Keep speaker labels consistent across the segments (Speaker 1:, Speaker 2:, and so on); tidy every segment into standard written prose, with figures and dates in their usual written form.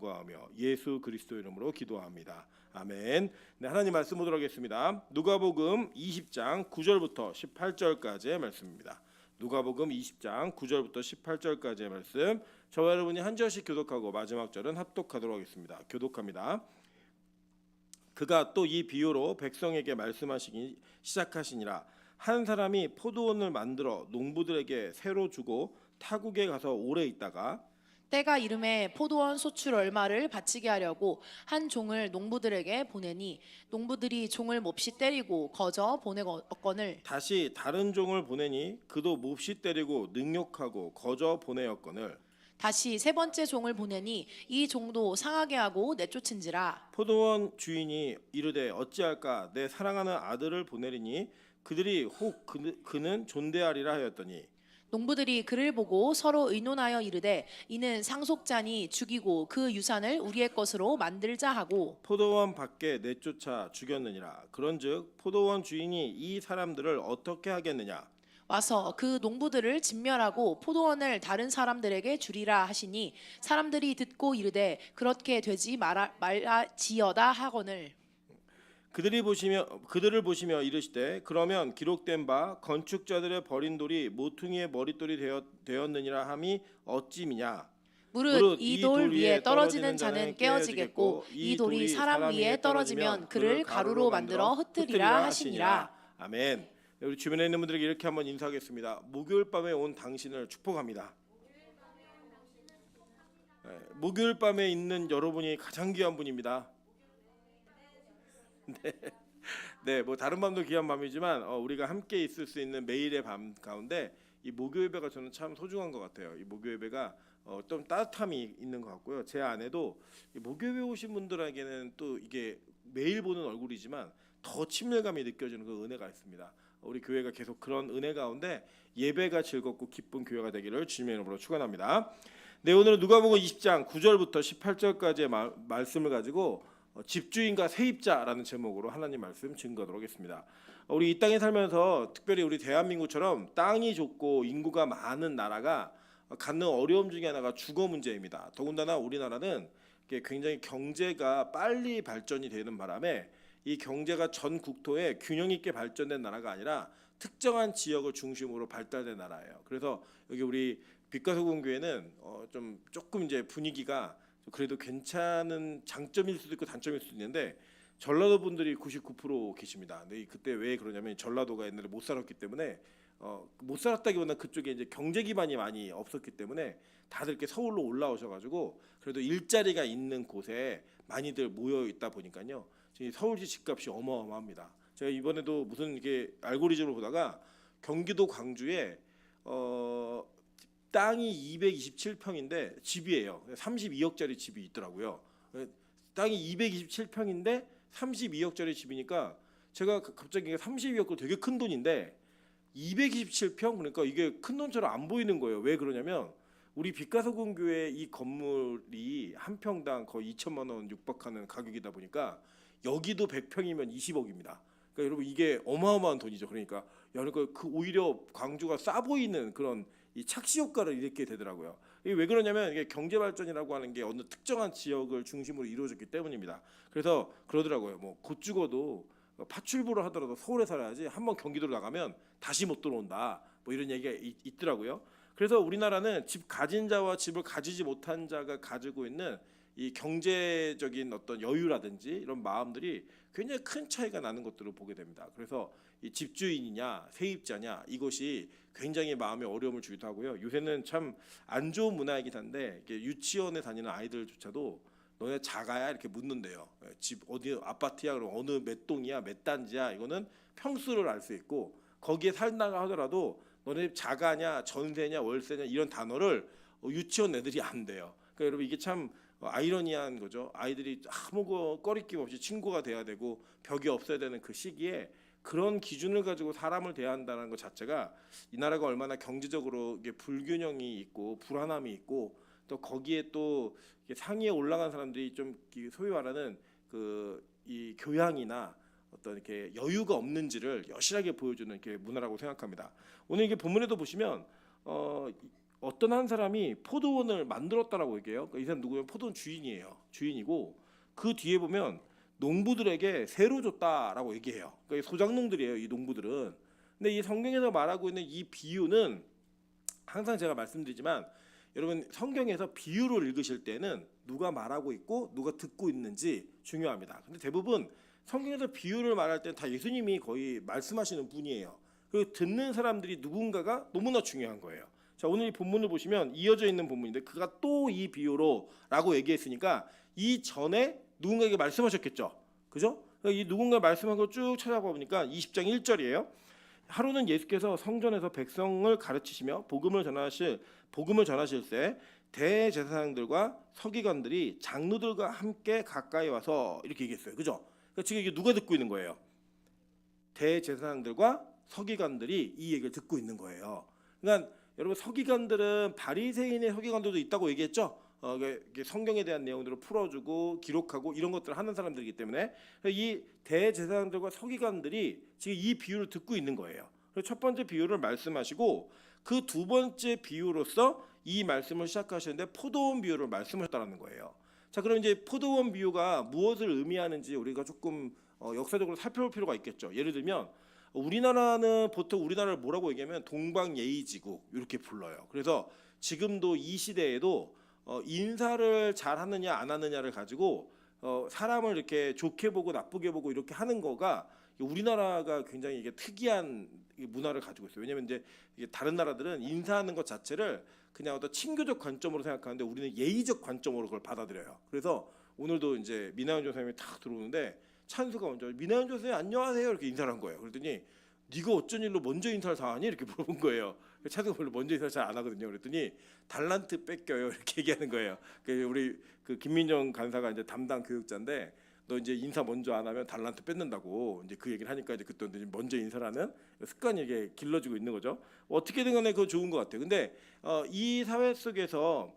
Speaker 1: 간구하며 예수 그리스도 이름으로 기도합니다. 아멘. 네, 하나님 말씀 보도록 하겠습니다. 누가복음 20장 9절부터 18절까지의 말씀입니다. 누가복음 20장 9절부터 18절까지의 말씀, 저와 여러분이 한 절씩 교독하고 마지막 절은 합독하도록 하겠습니다. 교독합니다. 그가 또 이 비유로 백성에게 말씀하시기 시작하시니라. 한 사람이 포도원을 만들어 농부들에게 새로 주고 타국에 가서 오래 있다가
Speaker 2: 때가 이름에 포도원 소출 얼마를 바치게 하려고 한 종을 농부들에게 보내니 농부들이 종을 몹시 때리고 거저 보내었거늘
Speaker 1: 다시 다른 종을 보내니 그도 몹시 때리고 능욕하고 거저 보내었거늘
Speaker 2: 다시 세 번째 종을 보내니 이 종도 상하게 하고 내쫓은지라.
Speaker 1: 포도원 주인이 이르되 어찌할까 내 사랑하는 아들을 보내리니 그들이 혹 그는 존대하리라 하였더니
Speaker 2: 농부들이 그를 보고 서로 의논하여 이르되 이는 상속자니 죽이고 그 유산을 우리의 것으로 만들자 하고
Speaker 1: 포도원 밖에 내쫓아 죽였느니라. 그런즉 포도원 주인이 이 사람들을 어떻게 하겠느냐.
Speaker 2: 와서 그 농부들을 진멸하고 포도원을 다른 사람들에게 주리라 하시니 사람들이 듣고 이르되 그렇게 되지 말지어다 하거늘
Speaker 1: 그들을 보시며 이르시되 그러면 기록된 바 건축자들의 버린 돌이 모퉁이의 머릿돌이 되었느니라 함이 어찌미냐.
Speaker 2: 무릇 이 돌 위에 떨어지는 자는 깨어지겠고 이 돌이 사람 위에 떨어지면 그를 가루로 만들어 흩으리라 하시니라.
Speaker 1: 아멘. 우리 주변에 있는 분들에게 이렇게 한번 인사하겠습니다. 목요일 밤에 온 당신을 축복합니다. 네, 목요일 밤에 있는 여러분이 가장 귀한 분입니다. 네, 뭐 다른 밤도 귀한 밤이지만 우리가 함께 있을 수 있는 매일의 밤 가운데 이 목요 예배가 저는 참 소중한 것 같아요. 이 목요 예배가 좀 따뜻함이 있는 것 같고요. 제 안에도 이 목요 예배 오신 분들에게는 또 이게 매일 보는 얼굴이지만 더 친밀감이 느껴지는 그 은혜가 있습니다. 우리 교회가 계속 그런 은혜 가운데 예배가 즐겁고 기쁜 교회가 되기를 주님의 이름으로 축원합니다. 네, 오늘은 누가복음 20장 9절부터 18절까지의 말씀을 가지고 집주인과 세입자라는 제목으로 하나님 말씀 증거하도록 하겠습니다. 우리 이 땅에 살면서 특별히 우리 대한민국처럼 땅이 좁고 인구가 많은 나라가 갖는 어려움 중에 하나가 주거 문제입니다. 더군다나 우리나라는 굉장히 경제가 빨리 발전이 되는 바람에 이 경제가 전 국토에 균형 있게 발전된 나라가 아니라 특정한 지역을 중심으로 발달된 나라예요. 그래서 여기 우리 빛과소금교회는 조금 이제 분위기가 그래도 괜찮은 장점일 수도 있고 단점일 수도 있는데 전라도 분들이 99% 계십니다. 근데 그때 왜 그러냐면 전라도가 옛날에 못 살았기 때문에 못 살았다기보다 그쪽에 이제 경제 기반이 많이 없었기 때문에 다들 이렇게 서울로 올라오셔가지고 그래도 일자리가 있는 곳에 많이들 모여 있다 보니까요. 서울시 집값이 어마어마합니다. 제가 이번에도 무슨 이렇게 알고리즘을 보다가 경기도 광주에 땅이 227평인데 집이에요. 32억짜리 집이 있더라고요. 땅이 227평인데 32억짜리 집이니까 제가 갑자기 32억도 되게 큰 돈인데 227평 그러니까 이게 큰 돈처럼 안 보이는 거예요. 왜 그러냐면 우리 빛과소금교회 이 건물이 한 평당 거의 2천만 원 육박하는 가격이다 보니까 여기도 100평이면 20억입니다. 그러니까 여러분 이게 어마어마한 돈이죠. 그러니까 그러니까 오히려 광주가 싸 보이는 그런 이 착시 효과를 일으키게 되더라고요. 이게 왜 그러냐면 이게 경제 발전이라고 하는 게 어느 특정한 지역을 중심으로 이루어졌기 때문입니다. 그래서 그러더라고요. 뭐 곧 죽어도 파출부를 하더라도 서울에 살아야지 한번 경기도로 나가면 다시 못 들어온다. 뭐 이런 얘기가 있더라고요. 그래서 우리나라는 집 가진 자와 집을 가지지 못한 자가 가지고 있는 이 경제적인 어떤 여유라든지 이런 마음들이 굉장히 큰 차이가 나는 것들을 보게 됩니다. 그래서 이 집주인이냐 세입자냐 이것이 굉장히 마음에 어려움을 주기도 하고요. 요새는 참 안 좋은 문화이긴 한데 유치원에 다니는 아이들조차도 너네 자가야 이렇게 묻는데요. 집 어디 아파트야 그럼 어느 몇 동이야 몇 단지야 이거는 평수를 알 수 있고 거기에 살다가 하더라도 너네 자가냐 전세냐 월세냐 이런 단어를 유치원 애들이 안 돼요. 그러니까 여러분 이게 참 아이러니한 거죠. 아이들이 아무 꺼리낌 없이 친구가 돼야 되고 벽이 없어야 되는 그 시기에 그런 기준을 가지고 사람을 대한다는 것 자체가 이 나라가 얼마나 경제적으로 이게 불균형이 있고 불안함이 있고 또 거기에 또 상위에 올라간 사람들이 좀 소위 말하는 이 교양이나 어떤 이렇게 여유가 없는지를 여실하게 보여주는 이렇게 문화라고 생각합니다. 오늘 이게 본문에도 보시면 어떤 한 사람이 포도원을 만들었다라고 얘기해요. 그러니까 이 사람 누구예요? 포도원 주인이에요. 주인이고 그 뒤에 보면 농부들에게 새로 줬다라고 얘기해요. 그러니까 소작농들이에요. 이 농부들은. 근데 이 성경에서 말하고 있는 이 비유는 항상 제가 말씀드리지만 여러분 성경에서 비유를 읽으실 때는 누가 말하고 있고 누가 듣고 있는지 중요합니다. 근데 대부분 성경에서 비유를 말할 때는 다 예수님이 거의 말씀하시는 분이에요. 그리고 듣는 사람들이 누군가가 너무나 중요한 거예요. 자, 오늘 이 본문을 보시면 이어져 있는 본문인데 그가 또 이 비유로라고 얘기했으니까 이 전에 누군가에게 말씀하셨겠죠. 그죠? 이 누군가 말씀한 걸 쭉 찾아봐 보니까 20장 1절이에요. 하루는 예수께서 성전에서 백성을 가르치시며 복음을 전하실 때 대제사장들과 서기관들이 장로들과 함께 가까이 와서 이렇게 얘기했어요. 그죠? 그러니까 지금 이게 누가 듣고 있는 거예요? 대제사장들과 서기관들이 이 얘기를 듣고 있는 거예요. 그러니까 여러분 서기관들은 바리새인의 서기관들도 있다고 얘기했죠. 이게 성경에 대한 내용들을 풀어주고 기록하고 이런 것들을 하는 사람들이기 때문에 이 대제사장들과 서기관들이 지금 이 비유를 듣고 있는 거예요. 그래서 첫 번째 비유를 말씀하시고 그 두 번째 비유로서 이 말씀을 시작하시는데 포도원 비유를 말씀하셨다는 거예요. 자, 그럼 이제 포도원 비유가 무엇을 의미하는지 우리가 조금 역사적으로 살펴볼 필요가 있겠죠. 예를 들면 우리나라는 보통 우리나라를 뭐라고 얘기하면 동방예의지국 이렇게 불러요. 그래서 지금도 이 시대에도 인사를 잘 하느냐 안 하느냐를 가지고 사람을 이렇게 좋게 보고 나쁘게 보고 이렇게 하는 거가 우리나라가 굉장히 이게 특이한 문화를 가지고 있어요. 왜냐하면 이제 이게 다른 나라들은 인사하는 것 자체를 그냥 어떤 친교적 관점으로 생각하는데 우리는 예의적 관점으로 그걸 받아들여요. 그래서 오늘도 이제 민하연 조사님이 탁 들어오는데 찬수가 먼저 민하연 조사님 안녕하세요 이렇게 인사를 한 거예요. 그랬더니 네가 어쩐 일로 먼저 인사를 다 하니 이렇게 물어본 거예요. 찬수가 별로 먼저 인사를 잘 안 하거든요. 그랬더니 달란트 뺏겨요 이렇게 얘기하는 거예요. 우리 그 김민정 간사가 이제 담당 교육자인데 너 이제 인사 먼저 안 하면 달란트 뺏는다고 이제 그 얘기를 하니까 이제 그때 먼저 인사를 하는 습관이 이게 길러지고 있는 거죠. 어떻게든 간에 그거 좋은 것 같아요. 근데 이 사회 속에서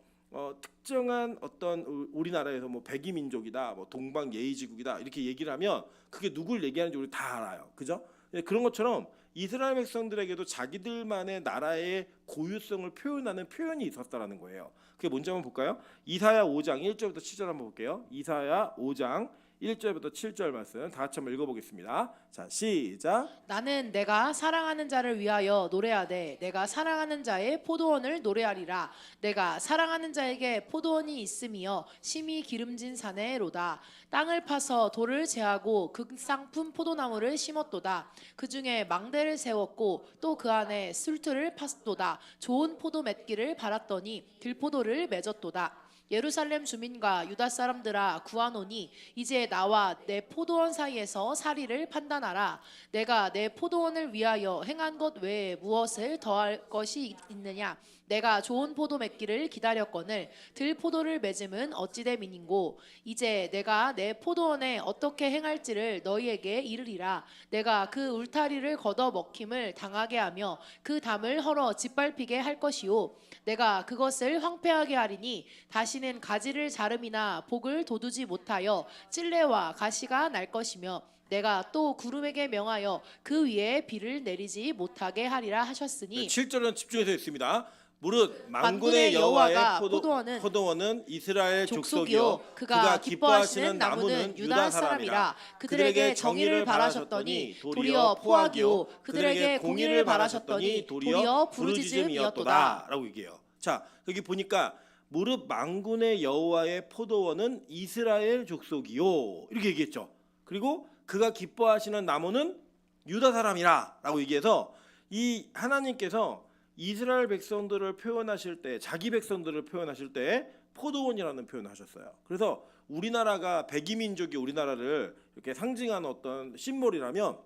Speaker 1: 특정한 어떤 우리나라에서 뭐 백이민족이다, 뭐 동방예의지국이다 이렇게 얘기를 하면 그게 누굴 얘기하는지 우리 다 알아요. 그죠? 그런 것처럼 이스라엘 백성들에게도 자기들만의 나라의 고유성을 표현하는 표현이 있었다라는 거예요. 그게 뭔지 한번 볼까요? 이사야 5장 1절부터 7절 한번 볼게요. 이사야 5장 1절부터 7절 말씀 다 같이 한번 읽어보겠습니다. 자, 시작.
Speaker 2: 나는 내가 사랑하는 자를 위하여 노래하되 내가 사랑하는 자의 포도원을 노래하리라. 내가 사랑하는 자에게 포도원이 있음이여 심히 기름진 산에로다. 땅을 파서 돌을 제하고 극상품 포도나무를 심었도다. 그 중에 망대를 세웠고 또 그 안에 술틀을 팠도다. 좋은 포도 맺기를 바랐더니 들포도를 맺었도다. 예루살렘 주민과 유다 사람들아 구하노니 이제 나와 내 포도원 사이에서 사리를 판단하라. 내가 내 포도원을 위하여 행한 것 외에 무엇을 더할 것이 있느냐. 내가 좋은 포도 맺기를 기다렸거늘 들포도를 맺음은 어찌됨이니고. 이제 내가 내 포도원에 어떻게 행할지를 너희에게 이르리라. 내가 그 울타리를 걷어 먹힘을 당하게 하며 그 담을 헐어 짓밟히게 할 것이요. 내가 그것을 황폐하게 하리니 다시는 가지를 자름이나 복을 돋우지 못하여 찔레와 가시가 날 것이며 내가 또 구름에게 명하여 그 위에 비를 내리지 못하게 하리라 하셨으니.
Speaker 1: 7절은 집중해서 읽습니다. 무릇 만군의
Speaker 2: 만군의
Speaker 1: 여호와의
Speaker 2: 여호와가
Speaker 1: 포도원은 이스라엘 족속이요
Speaker 2: 족속이요 그가 기뻐하시는 나무는 유다 사람이라. 그들에게 정의를 바라셨더니 도리어 포악이요 그들에게 공의를 바라셨더니 도리어 부르짖음이었도다.
Speaker 1: 라고 얘기해요. 자, 여기 보니까 무릇 만군의 여호와의 포도원은 이스라엘 족속이요 이렇게 얘기했죠. 그리고 그가 기뻐하시는 나무는 유다 사람이라 라고 얘기해서 이 하나님께서 이스라엘 백성들을 표현하실 때 자기 백성들을 표현하실 때 포도원이라는 표현을 하셨어요. 그래서 우리나라가 백이민족이 우리나라를 이렇게 상징하는 어떤 심볼이라면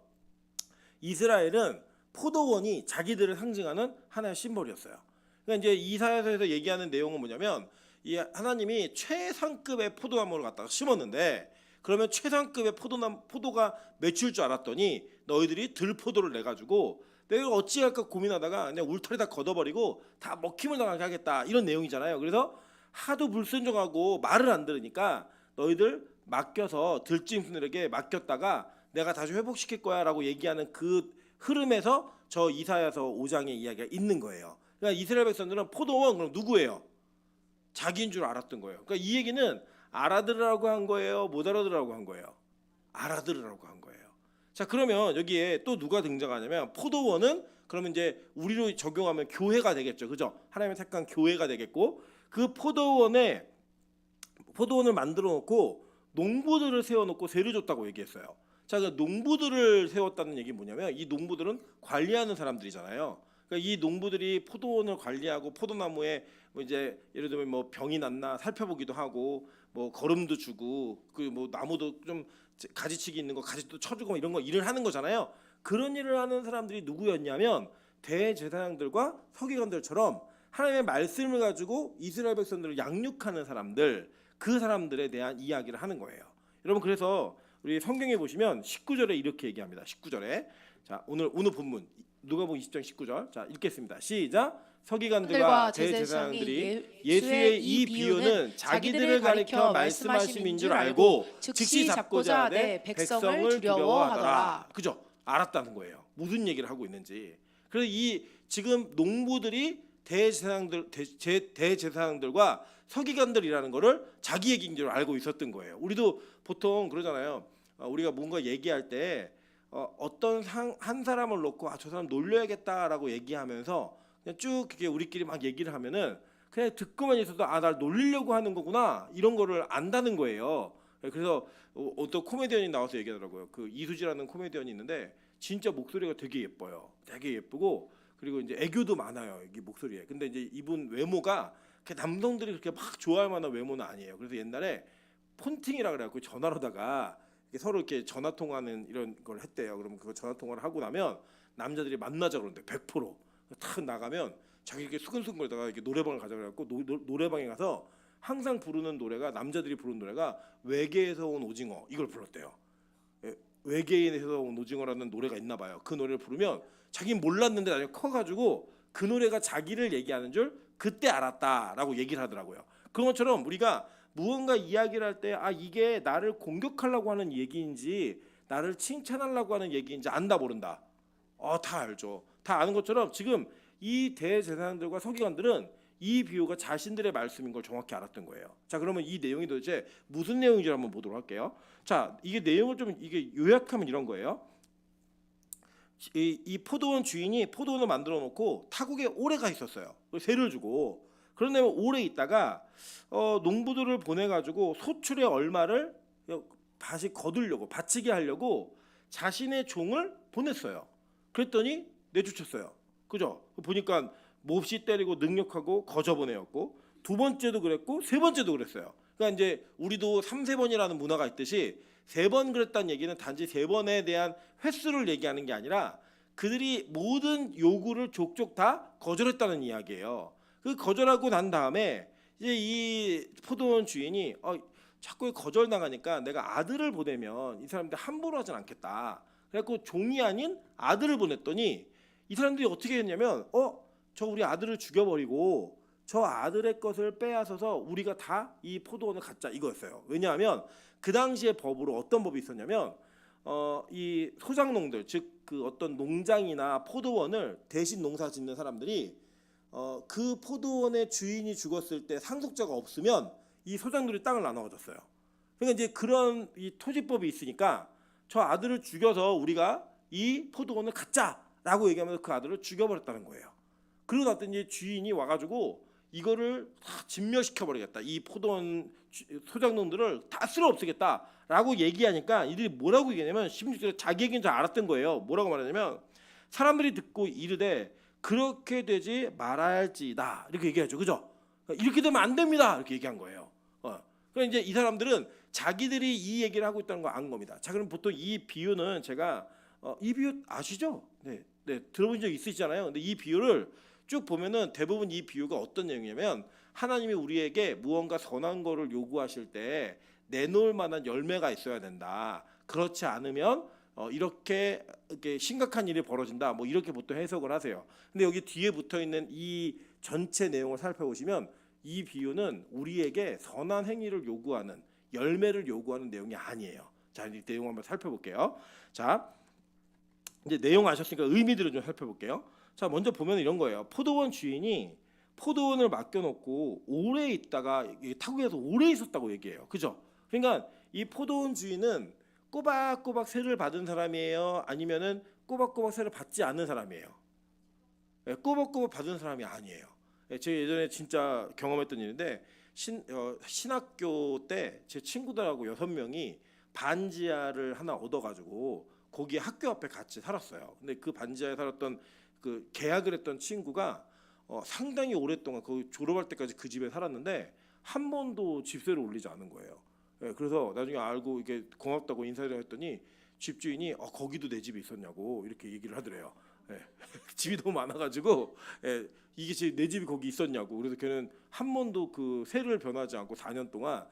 Speaker 1: 이스라엘은 포도원이 자기들을 상징하는 하나의 심볼이었어요. 그러니까 이제 이사야서에서 얘기하는 내용은 뭐냐면 이 하나님이 최상급의 포도나무를 갖다가 심었는데 그러면 최상급의 포도가 맺힐 줄 알았더니 너희들이 들포도를 내 가지고 내가 어찌할까 고민하다가 그냥 울타리 다 걷어버리고 다 먹힘을 당하게 하겠다 이런 내용이잖아요. 그래서 하도 불순종하고 말을 안 들으니까 너희들 맡겨서 들짐승들에게 맡겼다가 내가 다시 회복시킬 거야 라고 얘기하는 그 흐름에서 저 이사야서 5장의 이야기가 있는 거예요. 그러니까 이스라엘 백성들은 포도원 그럼 누구예요? 자기인 줄 알았던 거예요. 그러니까 이 얘기는 알아들으라고 한 거예요, 못 알아들으라고 한 거예요? 알아들으라고 한 거예요. 자, 그러면 여기에 또 누가 등장하냐면 포도원은 그러면 이제 우리로 적용하면 교회가 되겠죠, 그죠? 하나님의 택한 교회가 되겠고 그 포도원을 만들어 놓고 농부들을 세워놓고 세를 줬다고 얘기했어요. 자, 그 농부들을 세웠다는 얘기 뭐냐면 이 농부들은 관리하는 사람들이잖아요. 그러니까 이 농부들이 포도원을 관리하고 포도나무에 뭐 이제 예를 들면 뭐 병이 났나 살펴보기도 하고 뭐 거름도 주고 그 뭐 나무도 좀 가지치기 있는 거 가지도 쳐주고 뭐 이런 거 일을 하는 거잖아요. 그런 일을 하는 사람들이 누구였냐면 대제사장들과 서기관들처럼 하나님의 말씀을 가지고 이스라엘 백성들을 양육하는 사람들, 그 사람들에 대한 이야기를 하는 거예요. 여러분, 그래서 우리 성경에 보시면 19절에 이렇게 얘기합니다. 19절에 자, 오늘 본문 누가복음 20장 19절. 자, 읽겠습니다. 시작. 서기관들과 대제사장들이 예수의 이 비유는 자기들을 가리켜 말씀하심인 줄 알고 즉시 잡고자 하되 백성을 두려워하더라. 그죠? 알았다는 거예요. 무슨 얘기를 하고 있는지. 그래서 이 지금 농부들이 대제사장들과 서기관들이라는 거를 자기 얘기인 줄 알고 있었던 거예요. 우리도 보통 그러잖아요. 우리가 뭔가 얘기할 때 어떤 한 사람을 놓고 저 사람 놀려야겠다라고 얘기하면서 그냥 쭉 이렇게 우리끼리 막 얘기를 하면은 그냥 듣고만 있어도 날 놀리려고 하는 거구나 이런 거를 안다는 거예요. 그래서 어떤 코미디언이 나와서 얘기하더라고요. 그 이수지라는 코미디언이 있는데 진짜 목소리가 되게 예뻐요. 되게 예쁘고 그리고 이제 애교도 많아요. 이 목소리에. 근데 이제 이분 외모가 남성들이 그렇게 막 좋아할 만한 외모는 아니에요. 그래서 옛날에 폰팅이라 그래갖고 전화로다가 서로 이렇게 전화 통화하는 이런 걸 했대요. 그러면 그거 전화 통화를 하고 나면 남자들이 만나자 그러는데 100%탁 나가면 자기 이렇게 수근수근거리다가 이렇게 노래방을 가자 그래갖고 노래방에 가서 항상 부르는 노래가 남자들이 부르는 노래가 외계에서 온 오징어 이걸 불렀대요. 외계인에서 온 오징어라는 노래가 있나 봐요. 그 노래를 부르면 자기는 몰랐는데 나중에 커가지고 그 노래가 자기를 얘기하는 줄 그때 알았다라고 얘기를 하더라고요. 그런 것처럼 우리가 무언가 이야기를 할 때 이게 나를 공격하려고 하는 얘기인지 나를 칭찬하려고 하는 얘기인지 안다 모른다. 다 알죠. 다 아는 것처럼 지금 이 대제사장들과 서기관들은 이 비유가 자신들의 말씀인 걸 정확히 알았던 거예요. 자, 그러면 이 내용이 도대체 무슨 내용인지 한번 보도록 할게요. 자, 이게 내용을 좀 이게 요약하면 이런 거예요. 이 포도원 주인이 포도원을 만들어 놓고 타국에 오래 가 있었어요. 세를 주고 그런 다음에 오래 있다가 농부들을 보내 가지고 소출의 얼마를 다시 거두려고 바치게 하려고 자신의 종을 보냈어요. 그랬더니 내쫓았어요. 그죠? 보니까 몹시 때리고 능욕하고 거저보내었고 두 번째도 그랬고 세 번째도 그랬어요. 그러니까 이제 우리도 3-4번이라는 문화가 있듯이 3번 그랬다는 얘기는 단지 3번에 대한 횟수를 얘기하는 게 아니라 그들이 모든 요구를 족족 다 거절했다는 이야기예요. 그 거절하고 난 다음에 이제 이 포도원 주인이 자꾸 거절 나가니까 내가 아들을 보내면 이 사람들 함부로 하진 않겠다. 그래갖고 종이 아닌 아들을 보냈더니 이 사람들이 어떻게 했냐면 저 우리 아들을 죽여버리고 저 아들의 것을 빼앗아서 우리가 다 이 포도원을 갖자 이거였어요. 왜냐하면 그 당시의 법으로 어떤 법이 있었냐면 이 소작농들 즉 그 어떤 농장이나 포도원을 대신 농사 짓는 사람들이 그 포도원의 주인이 죽었을 때 상속자가 없으면 이 소작농들이 땅을 나눠 가졌어요. 그러니까 이제 그런 이 토지법이 있으니까 저 아들을 죽여서 우리가 이 포도원을 갖자라고 얘기하면서 그 아들을 죽여버렸다는 거예요. 그러고 났더니 주인이 와가지고 이거를 다 진멸시켜 버리겠다. 이 포도원 소작농들을 다 쓸어 없애겠다라고 얘기하니까 이들이 뭐라고 얘기하냐면 심지어 자기 얘기인 줄 알았던 거예요. 뭐라고 말하냐면 사람들이 듣고 이르되 그렇게 되지 말아야지다 이렇게 얘기하죠. 그죠? 이렇게 되면 안 됩니다. 이렇게 얘기한 거예요. 그러니까 이제 이 사람들은 자기들이 이 얘기를 하고 있다는 걸 안 겁니다. 자, 그럼 보통 이 비유는 제가 이 비유 아시죠? 네, 들어본 적 있으시잖아요. 근데 이 비유를 쭉 보면은 대부분 이 비유가 어떤 내용이냐면 하나님이 우리에게 무언가 선한 거를 요구하실 때 내놓을 만한 열매가 있어야 된다. 그렇지 않으면 이렇게 심각한 일이 벌어진다. 뭐 이렇게 보통 해석을 하세요. 근데 여기 뒤에 붙어 있는 이 전체 내용을 살펴보시면 이 비유는 우리에게 선한 행위를 요구하는 열매를 요구하는 내용이 아니에요. 자, 이 내용 한번 살펴볼게요. 자, 이제 내용 아셨으니까 의미들을 좀 살펴볼게요. 자, 먼저 보면 이런 거예요. 포도원 주인이 포도원을 맡겨놓고 오래 있다가 타국에서 오래 있었다고 얘기해요. 그죠? 그러니까 이 포도원 주인은 꼬박꼬박 세를 받은 사람이에요? 아니면은 꼬박꼬박 세를 받지 않는 사람이에요? 꼬박꼬박 받은 사람이 아니에요. 제가 예전에 진짜 경험했던 일인데 신학교 때 제 친구들하고 6명이 반지하를 하나 얻어가지고 거기 학교 앞에 같이 살았어요. 근데 그 반지하에 살았던 그 계약을 했던 친구가 상당히 오랫동안 거기 졸업할 때까지 그 집에 살았는데 한 번도 집세를 올리지 않은 거예요. 그래서 나중에 알고 이게 고맙다고 인사를 했더니 집주인이 거기도 내 집이 있었냐고 이렇게 얘기를 하더래요. 집이 너무 많아가지고 이게 내 집이 거기 있었냐고. 그래서 걔는 한 번도 그 세를 변하지 않고 4년 동안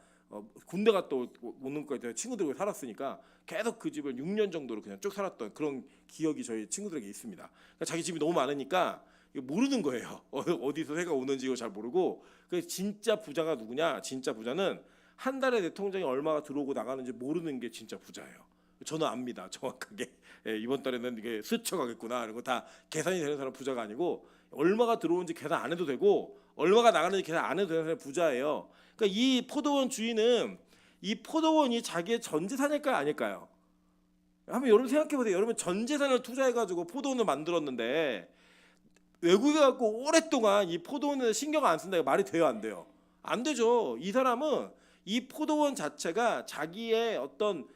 Speaker 1: 군대 갔다 오는 거에 친구들과 살았으니까 계속 그 집을 6년 정도로 그냥 쭉 살았던 그런 기억이 저희 친구들에게 있습니다. 그러니까 자기 집이 너무 많으니까 모르는 거예요. 어디서 세가 오는지 이거 잘 모르고. 그래서 진짜 부자가 누구냐? 진짜 부자는 한 달에 내 통장에 얼마가 들어오고 나가는지 모르는 게 진짜 부자예요. 저는 압니다. 정확하게. 이번 달에는 이게 스쳐가겠구나. 이런 거 다 계산이 되는 사람 부자가 아니고 얼마가 들어오는지 계산 안 해도 되고 얼마가 나가는지 계산 안 해도 되는 사람이 부자예요. 그러니까 이 포도원 주인은 이 포도원이 자기의 전 재산일까요, 아닐까요? 한번 여러분 생각해 보세요. 여러분 전 재산을 투자해가지고 포도원을 만들었는데 외국에 갖고 오랫동안 이 포도원에 신경 안 쓴다. 말이 돼요, 안 돼요? 안 되죠. 이 사람은 이 포도원 자체가 자기의 어떤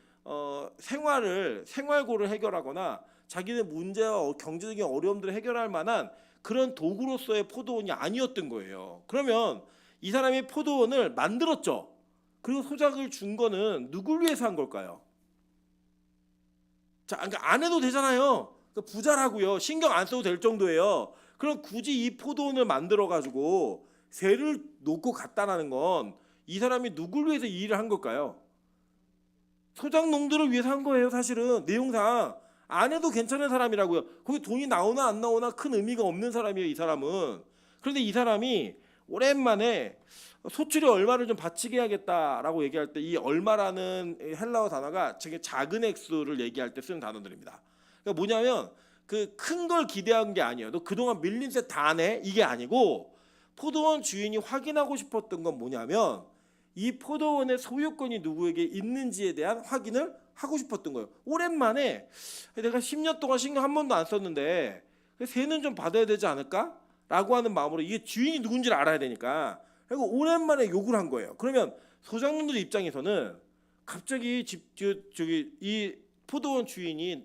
Speaker 1: 생활고를 해결하거나 자기의 문제와 경제적인 어려움들을 해결할 만한 그런 도구로서의 포도원이 아니었던 거예요. 그러면 이 사람이 포도원을 만들었죠. 그리고 소작을 준 거는 누굴 위해서 한 걸까요? 자, 그러니까 안 해도 되잖아요. 그러니까 부자라고요. 신경 안 써도 될 정도예요. 그럼 굳이 이 포도원을 만들어 가지고 세를 놓고 갔다라는 건 이 사람이 누굴 위해서 이 일을 한 걸까요? 소작농들을 위해서 한 거예요. 사실은 내용상 안 해도 괜찮은 사람이라고요. 거기 돈이 나오나 안 나오나 큰 의미가 없는 사람이에요, 이 사람은. 그런데 이 사람이 오랜만에 소출이 얼마를 좀 바치게 해야겠다라고 얘기할 때 이 얼마라는 헬라어 단어가 되게 작은 액수를 얘기할 때 쓰는 단어들입니다. 그러니까 뭐냐면 그 큰 걸 기대한 게 아니에요. 너 그동안 밀린 세 다 내? 이게 아니고 포도원 주인이 확인하고 싶었던 건 뭐냐면 이 포도원의 소유권이 누구에게 있는지에 대한 확인을 하고 싶었던 거예요. 오랜만에 내가 10년 동안 신경 한 번도 안 썼는데 세는 좀 받아야 되지 않을까? 라고 하는 마음으로 이게 주인이 누군지를 알아야 되니까 그리고 오랜만에 욕을 한 거예요. 그러면 소작농들 입장에서는 갑자기 이 포도원 주인이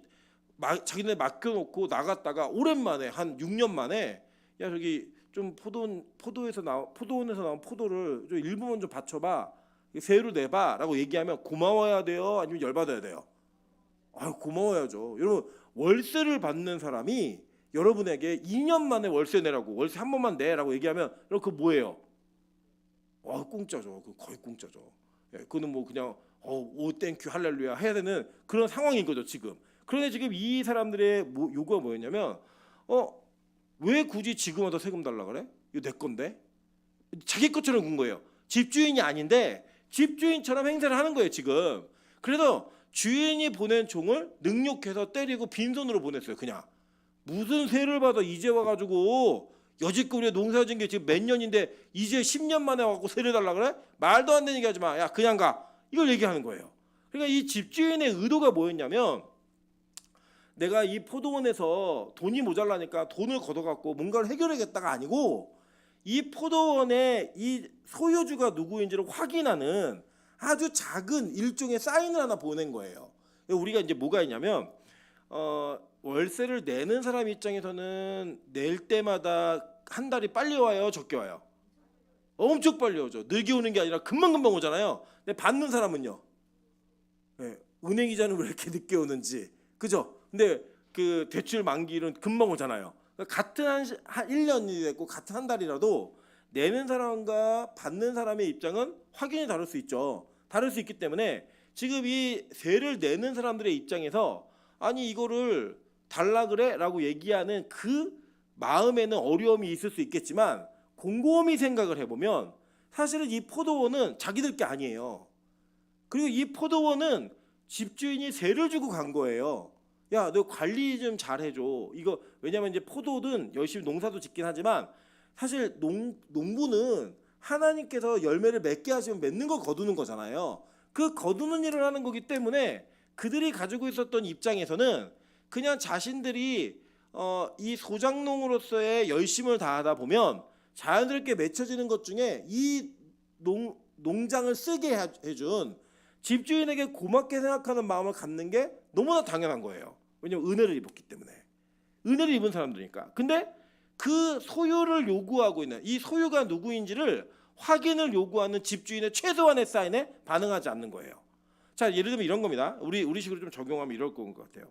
Speaker 1: 자기네 맡겨놓고 나갔다가 오랜만에 한 6년 만에 야 저기 좀 포도원에서 나온 포도를 좀 일부만 좀 바쳐봐, 세율을 내봐라고 얘기하면 고마워야 돼요, 아니면 열받아야 돼요? 고마워야죠. 여러분 월세를 받는 사람이 여러분에게 2년 만에 월세 내라고 월세 한 번만 내라고 얘기하면 여러분 그거 뭐예요? 공짜죠. 거의 공짜죠. 그거는 뭐 그냥 오 땡큐 할렐루야 해야 되는 그런 상황인 거죠 지금. 그런데 지금 이 사람들의 요구가 뭐였냐면 왜 굳이 지금 와서 세금 달라 그래? 이거 내 건데. 자기 것처럼 군 거예요. 집주인이 아닌데 집주인처럼 행세를 하는 거예요 지금. 그래서 주인이 보낸 종을 능욕해서 때리고 빈손으로 보냈어요. 그냥 무슨 세를 받아 이제 와가지고 여지껏 우리가 농사진 게 지금 몇 년인데 이제 10년 만에 와갖고 세를 달라 그래? 말도 안 되는 얘기 하지 마. 야 그냥 가. 이걸 얘기하는 거예요. 그러니까 이 집주인의 의도가 뭐였냐면 내가 이 포도원에서 돈이 모자라니까 돈을 걷어갖고 뭔가를 해결하겠다가 아니고 이 포도원의 이 소유주가 누구인지를 확인하는 아주 작은 일종의 사인을 하나 보낸 거예요. 우리가 이제 뭐가 있냐면 월세를 내는 사람 입장에서는 낼 때마다 한 달이 빨리 와요, 적게 와요? 엄청 빨리 오죠. 늦게 오는 게 아니라 금방금방 오잖아요. 근데 받는 사람은요? 은행 이자는 왜 이렇게 늦게 오는지, 그죠? 근데 그 대출 만기일은 금방 오잖아요. 그러니까 같은 한 1년이 됐고 같은 한 달이라도 내는 사람과 받는 사람의 입장은 확연히 다를 수 있죠. 다를 수 있기 때문에 지금 이 세를 내는 사람들의 입장에서 아니 이거를 달라 그래라고 얘기하는 그 마음에는 어려움이 있을 수 있겠지만 곰곰이 생각을 해보면 사실은 이 포도원은 자기들 게 아니에요. 그리고 이 포도원은 집주인이 세를 주고 간 거예요. 야, 너 관리 좀 잘해줘. 이거 왜냐면 이제 포도든 열심히 농사도 짓긴 하지만 사실 농부는 하나님께서 열매를 맺게 하시면 맺는 거 거두는 거잖아요. 그 거두는 일을 하는 거기 때문에 그들이 가지고 있었던 입장에서는 그냥 자신들이 이 소작농으로서의 열심을 다하다 보면 자연스럽게 맺혀지는 것 중에 이 농장을 쓰게 해준 집주인에게 고맙게 생각하는 마음을 갖는 게 너무나 당연한 거예요. 왜냐면 은혜를 입었기 때문에. 은혜를 입은 사람들이니까. 근데 그 소유를 요구하고 있는 이 소유가 누구인지를 확인을 요구하는 집주인의 최소한의 사인에 반응하지 않는 거예요. 자, 예를 들면 이런 겁니다. 우리식으로 좀 적용하면 이럴 것 같아요.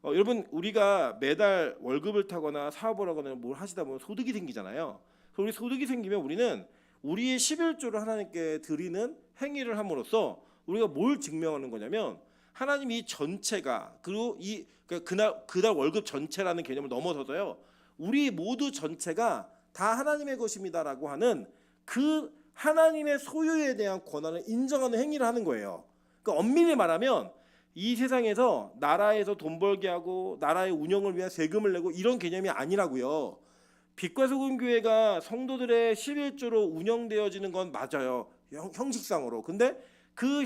Speaker 1: 여러분, 우리가 매달 월급을 타거나 사업을 하거나 뭘 하시다 보면 소득이 생기잖아요. 그래서 우리 소득이 생기면 우리는 우리의 11조를 하나님께 드리는 행위를 함으로써 우리가 뭘 증명하는 거냐면 하나님 이 전체가 그리고 그날 월급 전체라는 개념을 넘어서서요. 우리 모두 전체가 다 하나님의 것입니다라고 하는 그 하나님의 소유에 대한 권한을 인정하는 행위를 하는 거예요. 그러니까 엄밀히 말하면 이 세상에서 나라에서 돈 벌게 하고 나라의 운영을 위한 세금을 내고 이런 개념이 아니라고요. 빛과 소금 교회가 성도들의 11조로 운영되어지는 건 맞아요. 형식상으로. 근데 그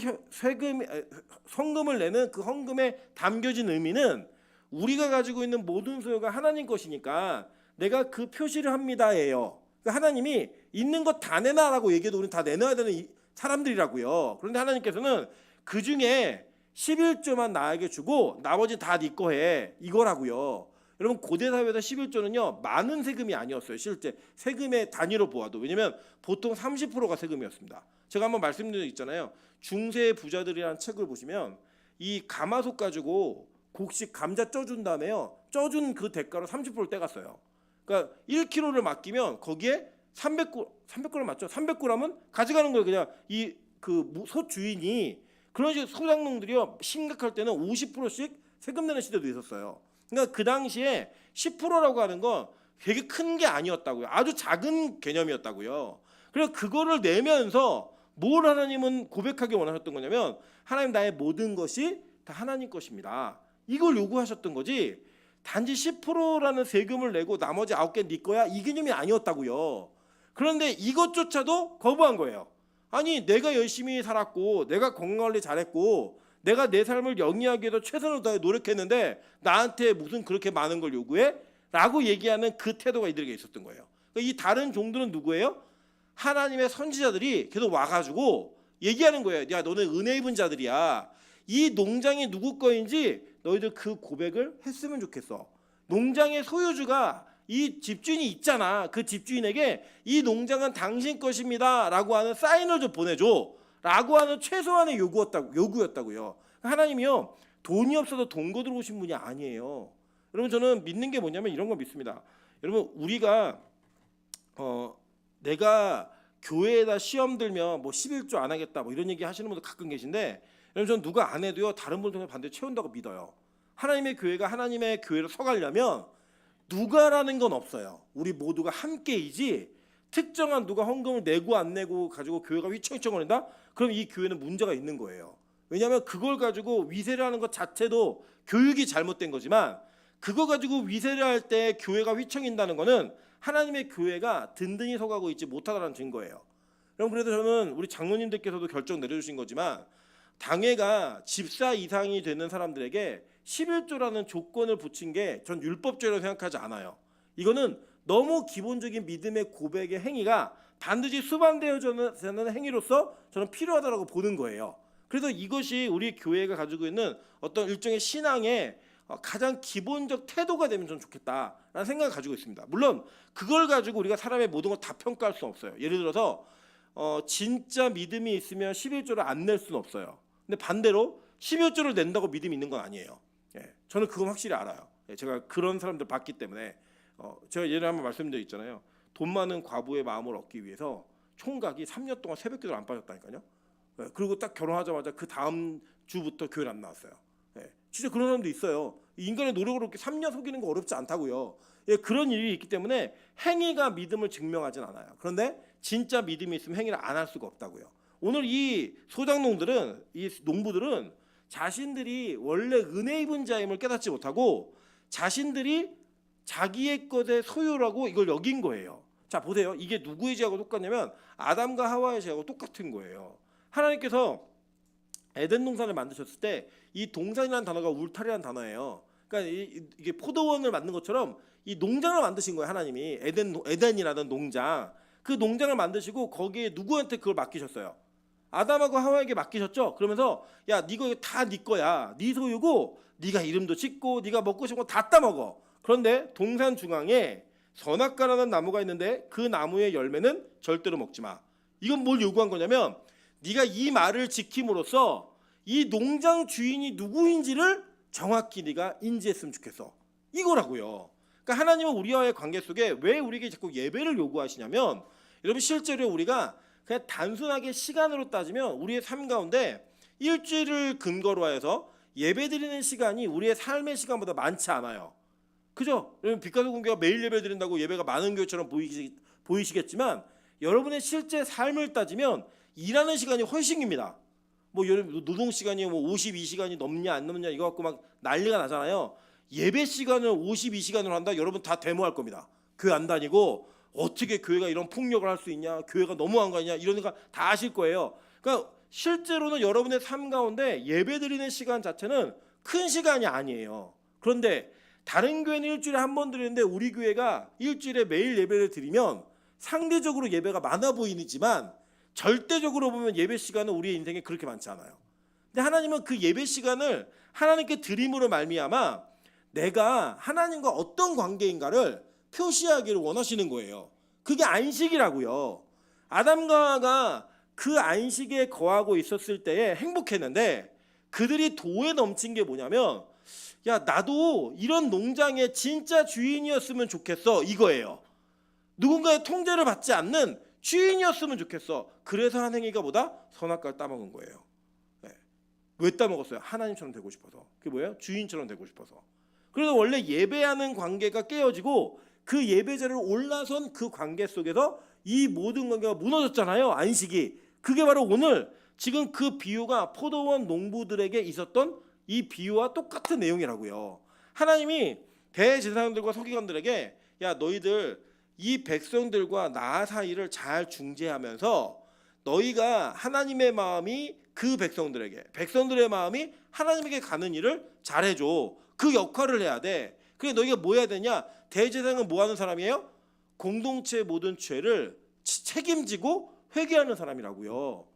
Speaker 1: 성금을 내는 그 헌금에 담겨진 의미는 우리가 가지고 있는 모든 소유가 하나님 것이니까 내가 그 표시를 합니다예요. 그러니까 하나님이 있는 것 다 내놔라고 얘기해도 우리는 다 내놔야 되는 사람들이라고요. 그런데 하나님께서는 그 중에 11조만 나에게 주고 나머지 다 네 거 해 이거라고요. 여러분 고대 사회에서 11조는요 많은 세금이 아니었어요. 실제 세금의 단위로 보아도. 왜냐면 보통 30%가 세금이었습니다. 제가 한번 말씀드린 적 있잖아요. 중세 부자들이라는 책을 보시면 이 가마솥 가지고 곡식 감자 쪄준 다음에요. 쪄준 그 대가로 30%를 떼갔어요. 그러니까 1kg를 맡기면 거기에 300g 맞죠? 300g은 가져가는 거예요. 그냥 이 그 솥 주인이. 그런 식으로 소작농들이요 심각할 때는 50%씩 세금 내는 시대도 있었어요. 그러니까 그 당시에 10%라고 하는 건 되게 큰 게 아니었다고요. 아주 작은 개념이었다고요. 그래서 그거를 내면서 뭘 하나님은 고백하기 원하셨던 거냐면 하나님 나의 모든 것이 다 하나님 것입니다. 이걸 요구하셨던 거지. 단지 10%라는 세금을 내고 나머지 9개 네 거야 이 개념이 아니었다고요. 그런데 이것조차도 거부한 거예요. 아니 내가 열심히 살았고 내가 건강관리 잘했고 내가 내 삶을 영위하기 위해서 최선을 다해 노력했는데 나한테 무슨 그렇게 많은 걸 요구해? 라고 얘기하는 그 태도가 이들에게 있었던 거예요. 그러니까 이 다른 종들은 누구예요? 하나님의 선지자들이 계속 와가지고 얘기하는 거예요. 야 너네 은혜 입은 자들이야. 이 농장이 누구 거인지 너희들 그 고백을 했으면 좋겠어. 농장의 소유주가 이 집주인이 있잖아. 그 집주인에게 이 농장은 당신 것입니다 라고 하는 사인을 좀 보내줘 라고 하는 최소한의 요구였다고요. 하나님이요 돈이 없어서 돈 거들어 오신 분이 아니에요. 여러분 저는 믿는 게 뭐냐면 이런 거 믿습니다. 여러분 우리가 내가 교회에다 시험 들면 뭐 11조 안 하겠다 뭐 이런 얘기 하시는 분들 가끔 계신데 여러분 저는 누가 안 해도요 다른 분들 반대로 채운다고 믿어요. 하나님의 교회가 하나님의 교회로 서가려면 누가라는 건 없어요. 우리 모두가 함께이지 특정한 누가 헌금을 내고 안 내고 가지고 교회가 휘청휘청거린다? 그럼 이 교회는 문제가 있는 거예요. 왜냐하면 그걸 가지고 위세를 하는 것 자체도 교육이 잘못된 거지만 그거 가지고 위세를 할 때 교회가 휘청인다는 거는 하나님의 교회가 든든히 서가고 있지 못하다는 증거예요. 그럼 그래도 저는 우리 장로님들께서도 결정 내려주신 거지만 당회가 집사 이상이 되는 사람들에게 11조라는 조건을 붙인 게 전 율법적이라고 생각하지 않아요. 이거는 너무 기본적인 믿음의 고백의 행위가 반드시 수반되어지는 행위로서 저는 필요하다고 보는 거예요. 그래서 이것이 우리 교회가 가지고 있는 어떤 일종의 신앙의 가장 기본적 태도가 되면 좀 좋겠다라는 생각을 가지고 있습니다. 물론 그걸 가지고 우리가 사람의 모든 걸 다 평가할 수 없어요. 예를 들어서 진짜 믿음이 있으면 11조를 안 낼 수는 없어요. 근데 반대로 11조를 낸다고 믿음이 있는 건 아니에요. 저는 그건 확실히 알아요. 제가 그런 사람들 봤기 때문에 제가 예를 한번 말씀드렸잖아요. 돈 많은 과부의 마음을 얻기 위해서 총각이 3년 동안 새벽기도를 안 빠졌다니까요. 그리고 딱 결혼하자마자 그 다음 주부터 교회를 안 나왔어요. 진짜 그런 사람도 있어요. 인간의 노력으로 이렇게 3년 속이는 거 어렵지 않다고요. 그런 일이 있기 때문에 행위가 믿음을 증명하진 않아요. 그런데 진짜 믿음이 있으면 행위를 안 할 수가 없다고요. 오늘 이 소작농들은 이 농부들은 자신들이 원래 은혜 입은 자임을 깨닫지 못하고 자신들이 자기의 것의 소유라고 이걸 여긴 거예요. 자 보세요. 이게 누구의 죄하고 똑같냐면 아담과 하와의 죄하고 똑같은 거예요. 하나님께서 에덴 동산을 만드셨을 때 이 동산이라는 단어가 울타리라는 단어예요. 그러니까 이게 포도원을 만든 것처럼 이 농장을 만드신 거예요. 하나님이 에덴이라는 농장. 그 농장을 만드시고 거기에 누구한테 그걸 맡기셨어요? 아담하고 하와에게 맡기셨죠. 그러면서 야, 이거 다 네 거야. 네 소유고 네가 이름도 짓고 네가 먹고 싶은 거 다 따먹어. 그런데 동산 중앙에 선악과라는 나무가 있는데 그 나무의 열매는 절대로 먹지 마. 이건 뭘 요구한 거냐면 네가 이 말을 지킴으로써 이 농장 주인이 누구인지를 정확히 네가 인지했으면 좋겠어. 이거라고요. 그러니까 하나님은 우리와의 관계 속에 왜 우리에게 자꾸 예배를 요구하시냐면 여러분 실제로 우리가 그냥 단순하게 시간으로 따지면 우리의 삶 가운데 일주일을 근거로 해서 예배드리는 시간이 우리의 삶의 시간보다 많지 않아요. 그죠? 여러분 빛가수 공교가 매일 예배 드린다고 예배가 많은 교회처럼 보이시겠지만 여러분의 실제 삶을 따지면 일하는 시간이 훨씬 깁니다. 뭐 여러분 노동 시간이 뭐 52시간이 넘냐 안 넘냐 이거 갖고 막 난리가 나잖아요. 예배 시간을 52시간으로 한다. 여러분 다 데모할 겁니다. 교회 안 다니고 어떻게 교회가 이런 폭력을 할 수 있냐? 교회가 너무한 거 아니냐? 이런 생각 다 하실 거예요. 그러니까 실제로는 여러분의 삶 가운데 예배드리는 시간 자체는 큰 시간이 아니에요. 그런데 다른 교회는 일주일에 한 번 드리는데 우리 교회가 일주일에 매일 예배를 드리면 상대적으로 예배가 많아 보이지만 절대적으로 보면 예배 시간은 우리의 인생에 그렇게 많지 않아요. 근데 하나님은 그 예배 시간을 하나님께 드림으로 말미암아 내가 하나님과 어떤 관계인가를 표시하기를 원하시는 거예요. 그게 안식이라고요. 아담과 하와가 그 안식에 거하고 있었을 때에 행복했는데 그들이 도에 넘친 게 뭐냐면 야 나도 이런 농장의 진짜 주인이었으면 좋겠어 이거예요. 누군가의 통제를 받지 않는 주인이었으면 좋겠어. 그래서 한 행위가 뭐다? 선악과를 따먹은 거예요. 네. 왜 따먹었어요? 하나님처럼 되고 싶어서. 그게 뭐예요? 주인처럼 되고 싶어서. 그래서 원래 예배하는 관계가 깨어지고 그 예배자를 올라선 그 관계 속에서 이 모든 관계가 무너졌잖아요. 안식이. 그게 바로 오늘 지금 그 비유가 포도원 농부들에게 있었던 이 비유와 똑같은 내용이라고요. 하나님이 대제사장들과 서기관들에게 야 너희들 이 백성들과 나 사이를 잘 중재하면서 너희가 하나님의 마음이 그 백성들의 마음이 하나님에게 가는 일을 잘해줘. 그 역할을 해야 돼. 그래 너희가 뭐 해야 되냐? 대제사장은 뭐 하는 사람이에요? 공동체의 모든 죄를 책임지고 회개하는 사람이라고요.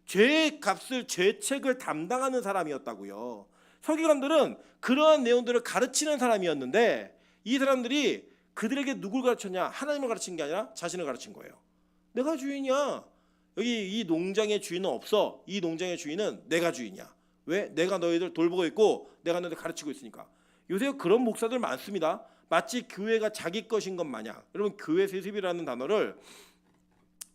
Speaker 1: 죄의 값을 죄책을 담당하는 사람이었다고요. 서기관들은 그러한 내용들을 가르치는 사람이었는데 이 사람들이 그들에게 누굴 가르쳤냐? 하나님을 가르친 게 아니라 자신을 가르친 거예요. 내가 주인이야. 여기 이 농장의 주인은 없어. 이 농장의 주인은 내가 주인이야. 왜? 내가 너희들 돌보고 있고 내가 너희들 가르치고 있으니까. 요새 그런 목사들 많습니다. 마치 교회가 자기 것인 것 마냥. 여러분 교회 세습이라는 단어를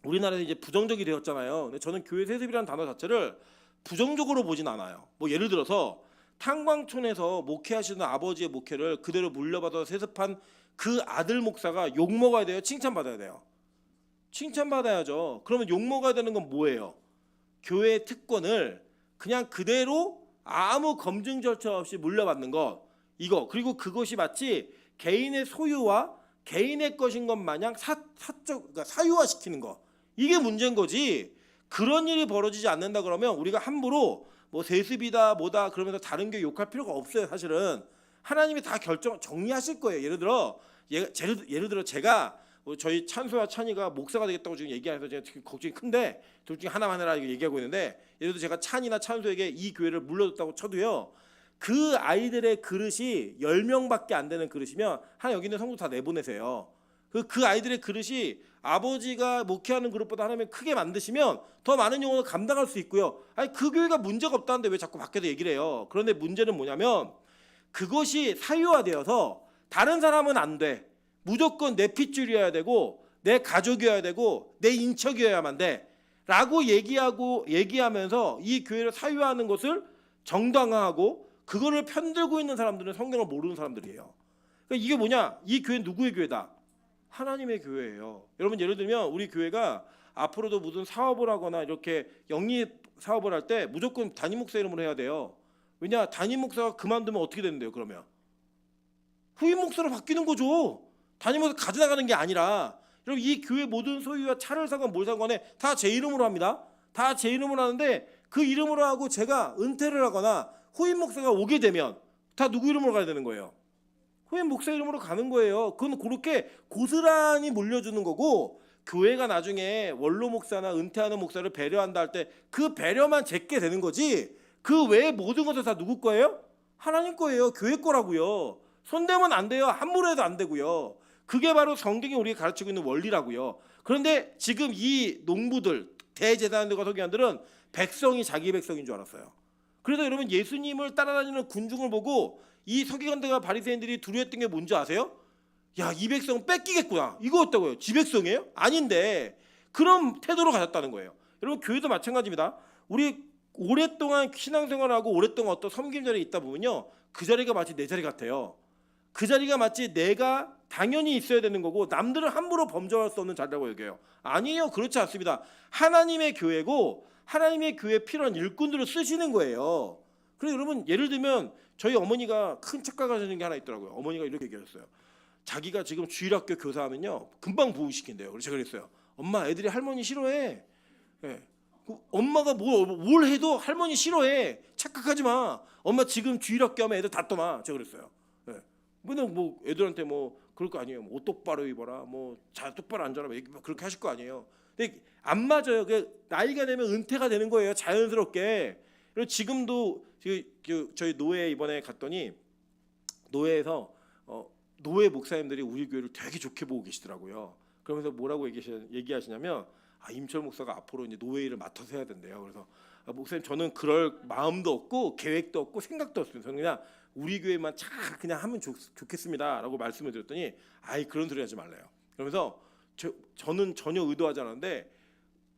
Speaker 1: 우리나라에서 이제 부정적이 되었잖아요. 근데 저는 교회 세습이라는 단어 자체를 부정적으로 보진 않아요. 뭐 예를 들어서 탄광촌에서 목회하시는 아버지의 목회를 그대로 물려받아서 세습한 그 아들 목사가 욕 먹어야 돼요? 칭찬받아야 돼요? 칭찬받아야죠. 그러면 욕 먹어야 되는 건 뭐예요? 교회의 특권을 그냥 그대로 아무 검증 절차 없이 물려받는 것. 이거. 그리고 그것이 마치 개인의 소유와 개인의 것인 것 마냥 그러니까 사유화시키는 거. 이게 문제인 거지. 그런 일이 벌어지지 않는다 그러면 우리가 함부로 뭐 세습이다 뭐다 그러면서 다른 교회 욕할 필요가 없어요. 사실은 하나님이 다 정리하실 거예요. 예를 들어 제가 저희 찬수와 찬이가 목사가 되겠다고 지금 얘기해서 제가 지금 걱정이 큰데 둘 중에 하나만 해라 이거 얘기하고 있는데 예를 들어 제가 찬이나 찬수에게 이 교회를 물려줬다고 쳐도요. 그 아이들의 그릇이 10명밖에 안 되는 그릇이면 여기 있는 성도 다 내보내세요. 그 아이들의 그릇이 아버지가 목회하는 그릇보다 하나님 크게 만드시면 더 많은 영혼을 감당할 수 있고요. 아니 그 교회가 문제가 없다는데 왜 자꾸 밖에서 얘기를 해요. 그런데 문제는 뭐냐면 그것이 사유화되어서 다른 사람은 안 돼. 무조건 내 핏줄이어야 되고 내 가족이어야 되고 내 인척이어야만 돼. 라고 얘기하면서 이 교회를 사유화하는 것을 정당화하고 그거를 편들고 있는 사람들은 성경을 모르는 사람들이에요. 그러니까 이게 뭐냐? 이 교회는 누구의 교회다? 하나님의 교회예요. 여러분 예를 들면 우리 교회가 앞으로도 무슨 사업을 하거나 이렇게 영리 사업을 할 때 무조건 담임 목사 이름으로 해야 돼요. 왜냐, 담임 목사가 그만두면 어떻게 되는데요? 그러면 후임 목사로 바뀌는 거죠. 담임 목사 가져나가는 게 아니라. 여러분, 이 교회 모든 소유와 차를 사건 뭘 사건 간에 다 제 이름으로 합니다. 다 제 이름으로 하는데 그 이름으로 하고 제가 은퇴를 하거나 후임 목사가 오게 되면 다 누구 이름으로 가야 되는 거예요? 후임 목사 이름으로 가는 거예요. 그건 그렇게 고스란히 물려주는 거고, 교회가 나중에 원로 목사나 은퇴하는 목사를 배려한다 할 때 그 배려만 제게 되는 거지, 그 외에 모든 것은 다 누구 거예요? 하나님 거예요. 교회 거라고요. 손대면 안 돼요. 함부로 해도 안 되고요. 그게 바로 성경이 우리가 가르치고 있는 원리라고요. 그런데 지금 이 농부들, 대제사장들과 서기관들은 백성이 자기 백성인 줄 알았어요. 그래서 여러분, 예수님을 따라다니는 군중을 보고 이 서기관들과 바리새인들이 두려워했던 게 뭔지 아세요? 야, 이 백성 뺏기겠구나, 이거였다고요. 지 백성이에요? 아닌데 그런 태도로 가졌다는 거예요. 여러분, 교회도 마찬가지입니다. 우리 오랫동안 신앙생활하고 오랫동안 어떤 섬김 자리에 있다 보면요, 그 자리가 마치 내 자리 같아요. 그 자리가 마치 내가 당연히 있어야 되는 거고 남들은 함부로 범접할 수 없는 자리라고 여겨요. 아니에요. 그렇지 않습니다. 하나님의 교회고 하나님의 교회에 필요한 일꾼들을 쓰시는 거예요. 그래서 여러분, 예를 들면 저희 어머니가 큰 착각하시는 게 하나 있더라고요. 어머니가 이렇게 얘기하셨어요. 자기가 지금 주일학교 교사하면요, 금방 부흥시킨대요. 그래서 제가 그랬어요. 엄마, 애들이 할머니 싫어해. 예. 엄마가 뭘 해도 할머니 싫어해. 착각하지 마. 엄마 지금 주일학교 하면 애들 다 떠나. 제가 그랬어요. 예. 근데 뭐 애들한테 뭐 그럴 거 아니에요. 옷 똑바로 입어라. 뭐 잘 똑바로 앉아라. 그렇게 하실 거 아니에요. 근데 안 맞아요. 나이가 되면 은퇴가 되는 거예요. 자연스럽게. 그리고 지금도 저희 노회 이번에 갔더니 노회에서 노회 목사님들이 우리 교회를 되게 좋게 보고 계시더라고요. 그러면서 뭐라고 얘기하시냐면, 임철 목사가 앞으로 이제 노회 일을 맡아서 해야 된대요. 그래서 목사님, 저는 그럴 마음도 없고 계획도 없고 생각도 없습니다. 저는 그냥 우리 교회만 잘 그냥 하면 좋겠습니다라고 말씀을 드렸더니, 그런 소리 하지 말래요. 그러면서 저는 전혀 의도하지 않았는데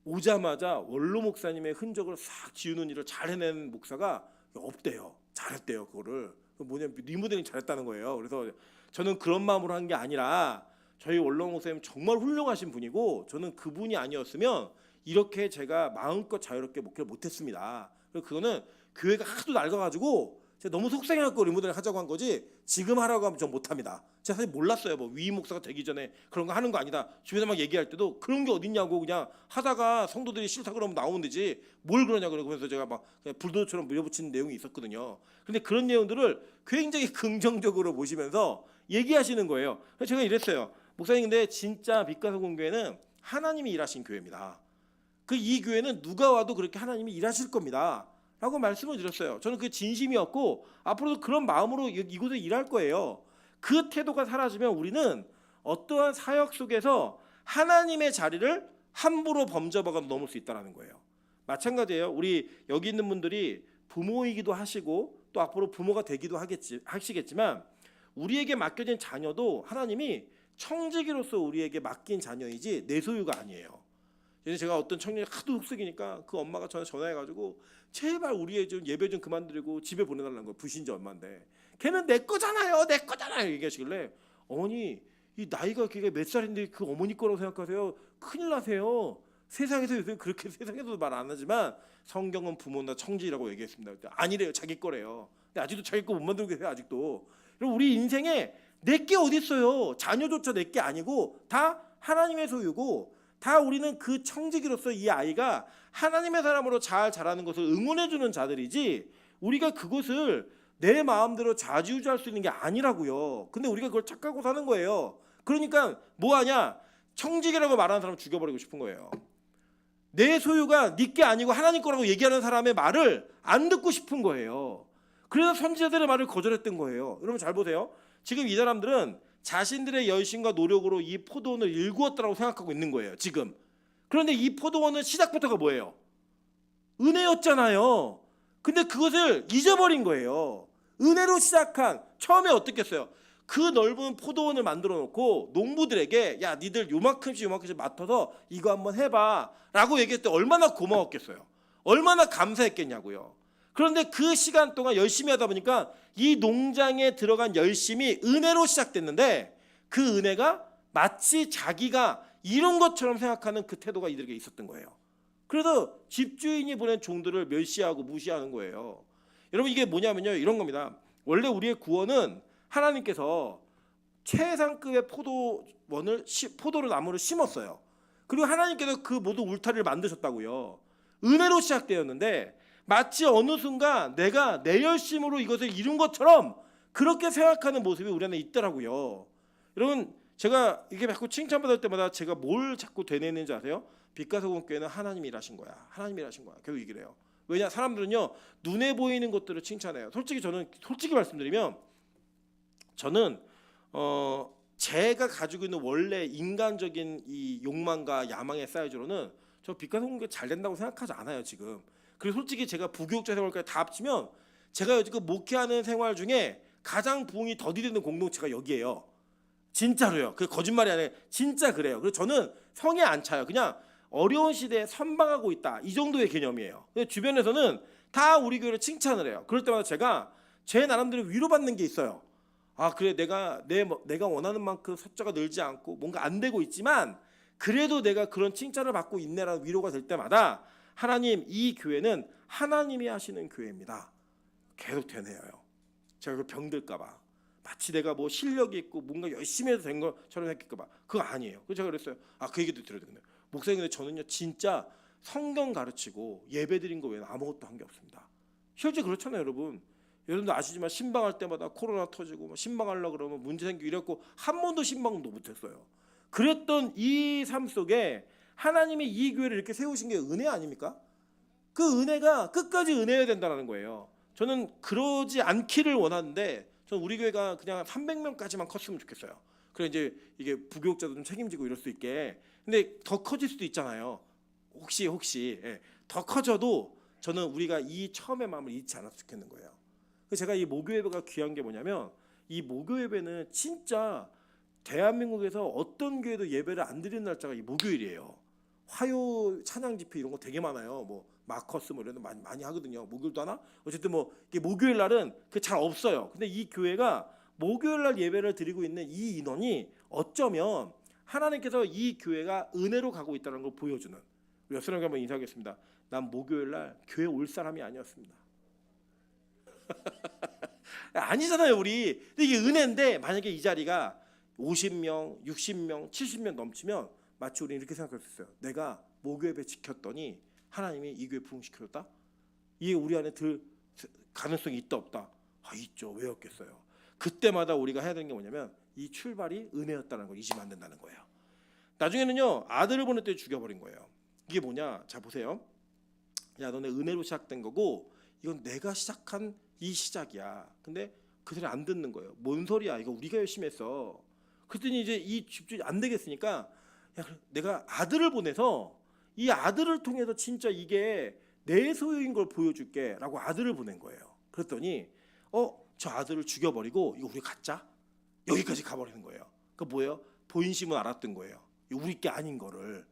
Speaker 1: 오자마자 원로 목사님의 흔적을 싹 지우는 일을 잘 해낸 목사가 없대요. 잘했대요. 그거를 뭐냐면 리모델링 잘했다는 거예요. 그래서 저는 그런 마음으로 한 게 아니라 저희 원로 목사님 정말 훌륭하신 분이고 저는 그분이 아니었으면 이렇게 제가 마음껏 자유롭게 목회를 못했습니다. 그래서 그거는 교회가 하도 낡아가지고 제가 너무 속상해갖고 리모델링 하자고 한 거지, 지금 하라고 하면 전 못합니다. 제가 사실 몰랐어요. 뭐 위임 목사가 되기 전에 그런 거 하는 거 아니다. 주변에 막 얘기할 때도 그런 게 어딨냐고, 그냥 하다가 성도들이 싫다 그러면 나오면 되지 뭘 그러냐 그러면서 제가 막 그냥 불도저처럼 밀어붙이는 내용이 있었거든요. 근데 그런 내용들을 굉장히 긍정적으로 보시면서 얘기하시는 거예요. 그래서 제가 이랬어요. 목사님, 근데 진짜 빛가서 공교회는 하나님이 일하신 교회입니다. 이 교회는 누가 와도 그렇게 하나님이 일하실 겁니다 라고 말씀을 드렸어요. 저는 그게 진심이었고 앞으로도 그런 마음으로 이곳에 일할 거예요. 그 태도가 사라지면 우리는 어떠한 사역 속에서 하나님의 자리를 함부로 범접하거나 넘을 수 있다는 거예요. 마찬가지예요. 우리 여기 있는 분들이 부모이기도 하시고 또 앞으로 부모가 되기도 하시겠지만 우리에게 맡겨진 자녀도 하나님이 청지기로서 우리에게 맡긴 자녀이지 내 소유가 아니에요. 제가 어떤 청년이 하도 흑색이니까 그 엄마가 저한테 전화해가지고 제발 우리 애 좀 예배 좀 그만 드리고 집에 보내달라는 거예요. 부신지 얼마인데 걔는 내 거잖아요, 내 거잖아요 얘기하시길래, 어머니, 이 나이가 그게 몇 살인데 그 어머니 거라고 생각하세요? 큰일 나세요. 세상에서 요새 그렇게, 세상에서도 말 안 하지만 성경은 부모나 청지라고 얘기했습니다. 아니래요, 자기 거래요. 근데 아직도 자기 거 못 만들고 계세요. 아직도. 그리고 우리 인생에 내 게 어디 있어요? 자녀조차 내 게 아니고 다 하나님의 소유고, 다 우리는 그 청지기로서 이 아이가 하나님의 사람으로 잘 자라는 것을 응원해주는 자들이지 우리가 그것을 내 마음대로 좌지우지할 수 있는 게 아니라고요. 근데 우리가 그걸 착각하고 사는 거예요. 그러니까 뭐하냐, 청지기라고 말하는 사람 죽여버리고 싶은 거예요. 내 소유가 네 게 아니고 하나님 거라고 얘기하는 사람의 말을 안 듣고 싶은 거예요. 그래서 선지자들의 말을 거절했던 거예요. 여러분 잘 보세요. 지금 이 사람들은 자신들의 열심과 노력으로 이 포도원을 일구었다고 생각하고 있는 거예요. 지금. 그런데 이 포도원은 시작부터가 뭐예요? 은혜였잖아요. 근데 그것을 잊어버린 거예요. 은혜로 시작한, 처음에 어떻겠어요? 그 넓은 포도원을 만들어 놓고 농부들에게 야, 니들 요만큼씩 맡아서 이거 한번 해봐 라고 얘기했을 때 얼마나 고마웠겠어요. 얼마나 감사했겠냐고요. 그런데 그 시간 동안 열심히 하다 보니까 이 농장에 들어간 열심이 은혜로 시작됐는데 그 은혜가 마치 자기가 이룬 것처럼 생각하는 그 태도가 이들에게 있었던 거예요. 그래서 집주인이 보낸 종들을 멸시하고 무시하는 거예요. 여러분 이게 뭐냐면요, 이런 겁니다. 원래 우리의 구원은 하나님께서 최상급의 포도를 나무를 심었어요. 그리고 하나님께서 그 모든 울타리를 만드셨다고요. 은혜로 시작되었는데 마치 어느 순간 내가 내 열심으로 이것을 이룬 것처럼 그렇게 생각하는 모습이 우리 안에 있더라고요. 여러분 제가 이게 자꾸 칭찬받을 때마다 제가 뭘 자꾸 되뇌는지 아세요? 빛가서공교회는 하나님이 일하신 거야. 하나님이 일하신 거야. 계속 얘기를 해요. 왜냐? 사람들은요 눈에 보이는 것들을 칭찬해요. 솔직히 말씀드리면 저는 제가 가지고 있는 원래 인간적인 이 욕망과 야망의 사이즈로는 저 빛가서공교회 잘 된다고 생각하지 않아요 지금. 그리고 솔직히 제가 부교육자 생활까지 다 합치면 제가 여지껏 목회하는 생활 중에 가장 부흥이 더디되는 공동체가 여기예요. 진짜로요. 그 거짓말이 아니라 진짜 그래요. 그래서 저는 성에 안 차요. 그냥 어려운 시대에 선방하고 있다 이 정도의 개념이에요. 근데 주변에서는 다 우리 교회를 칭찬을 해요. 그럴 때마다 제가 제 나름대로 위로받는 게 있어요. 아 그래 내가 원하는 만큼 숫자가 늘지 않고 뭔가 안 되고 있지만 그래도 내가 그런 칭찬을 받고 있네라는 위로가 될 때마다 하나님 이 교회는 하나님이 하시는 교회입니다. 계속 되뇌어요. 제가 그 병들까 봐. 마치 내가 뭐 실력이 있고 뭔가 열심히 해서 된 것처럼 생각할까 봐. 그거 아니에요. 그래서 제가 그랬어요. 그 얘기도 들어야 되겠네요. 목사님 근데 저는요 진짜 성경 가르치고 예배 드린 거 외에는 아무것도 한 게 없습니다. 실제 그렇잖아요 여러분. 여러분도 아시지만 신방할 때마다 코로나 터지고 신방하려고 그러면 문제 생기고 이랬고 한 번도 신방도 못했어요. 그랬던 이 삶 속에 하나님이 이 교회를 이렇게 세우신 게 은혜 아닙니까? 그 은혜가 끝까지 은혜여야 된다는 거예요. 저는 그러지 않기를 원하는데 저는 우리 교회가 그냥 300명까지만 컸으면 좋겠어요. 그래 이제 이게 부교육자도 좀 책임지고 이럴 수 있게. 근데 더 커질 수도 있잖아요. 혹시 더 커져도 저는 우리가 이 처음의 마음을 잊지 않았으면 좋겠는 거예요. 그래서 제가 이 모교 예배가 귀한 게 뭐냐면 이 모교 예배는 진짜 대한민국에서 어떤 교회도 예배를 안 드리는 날짜가 이 목요일이에요. 화요 찬양 집회 이런 거 되게 많아요. 뭐 마커스 뭐 이런 거 많이 하거든요. 목요일도 하나? 어쨌든 뭐 이게 목요일 날은 그 잘 없어요. 근데 이 교회가 목요일 날 예배를 드리고 있는 이 인원이 어쩌면 하나님께서 이 교회가 은혜로 가고 있다는 걸 보여주는. 우리 여러분께 한번 인사하겠습니다. 난 목요일 날 교회 올 사람이 아니었습니다. 아니잖아요 우리. 근데 이게 은혜인데 만약에 이 자리가 50명, 60명, 70명 넘치면 마치 우리는 이렇게 생각할 수 있어요. 내가 목요예배 지켰더니 하나님이 이 교회 부흥시켰다? 이게 우리 안에 들 가능성이 있다 없다? 있죠. 왜 없겠어요? 그때마다 우리가 해야 되는 게 뭐냐면 이 출발이 은혜였다는 걸 잊으면 안 된다는 거예요. 나중에는요 아들을 보낼 때 죽여버린 거예요. 이게 뭐냐? 자 보세요. 야 너네 은혜로 시작된 거고 이건 내가 시작한 이 시작이야. 근데 그들이 안 듣는 거예요. 뭔 소리야? 이거 우리가 열심히 했어. 그랬더니 이제 이 집주인이 안 되겠으니까 야, 내가 아들을 보내서 이 아들을 통해서 진짜 이게 내 소유인 걸 보여줄게라고 아들을 보낸 거예요. 그랬더니 저 아들을 죽여버리고 이거 우리 갖자 여기까지 가버리는 거예요. 그 뭐예요? 본심은 알았던 거예요. 우리 게 아닌 거를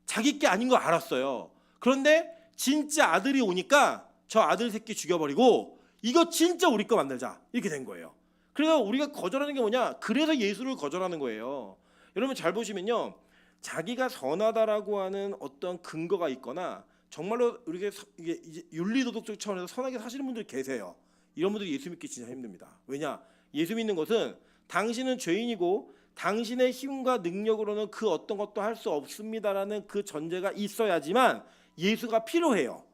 Speaker 1: 자기 게 아닌 거 알았어요. 그런데 진짜 아들이 오니까 저 아들 새끼 죽여버리고 이거 진짜 우리 거 만들자 이렇게 된 거예요. 그래서 우리가 거절하는 게 뭐냐? 그래서 예수를 거절하는 거예요. 여러분 잘 보시면요. 자기가 선하다라고 하는 어떤 근거가 있거나 정말로 우리가 이게 윤리도덕적 차원에서 선하게 사시는 분들이 계세요. 이런 분들이 예수 믿기 진짜 힘듭니다. 왜냐? 예수 믿는 것은 당신은 죄인이고 당신의 힘과 능력으로는 그 어떤 것도 할 수 없습니다라는 그 전제가 있어야지만 예수가 필요해요.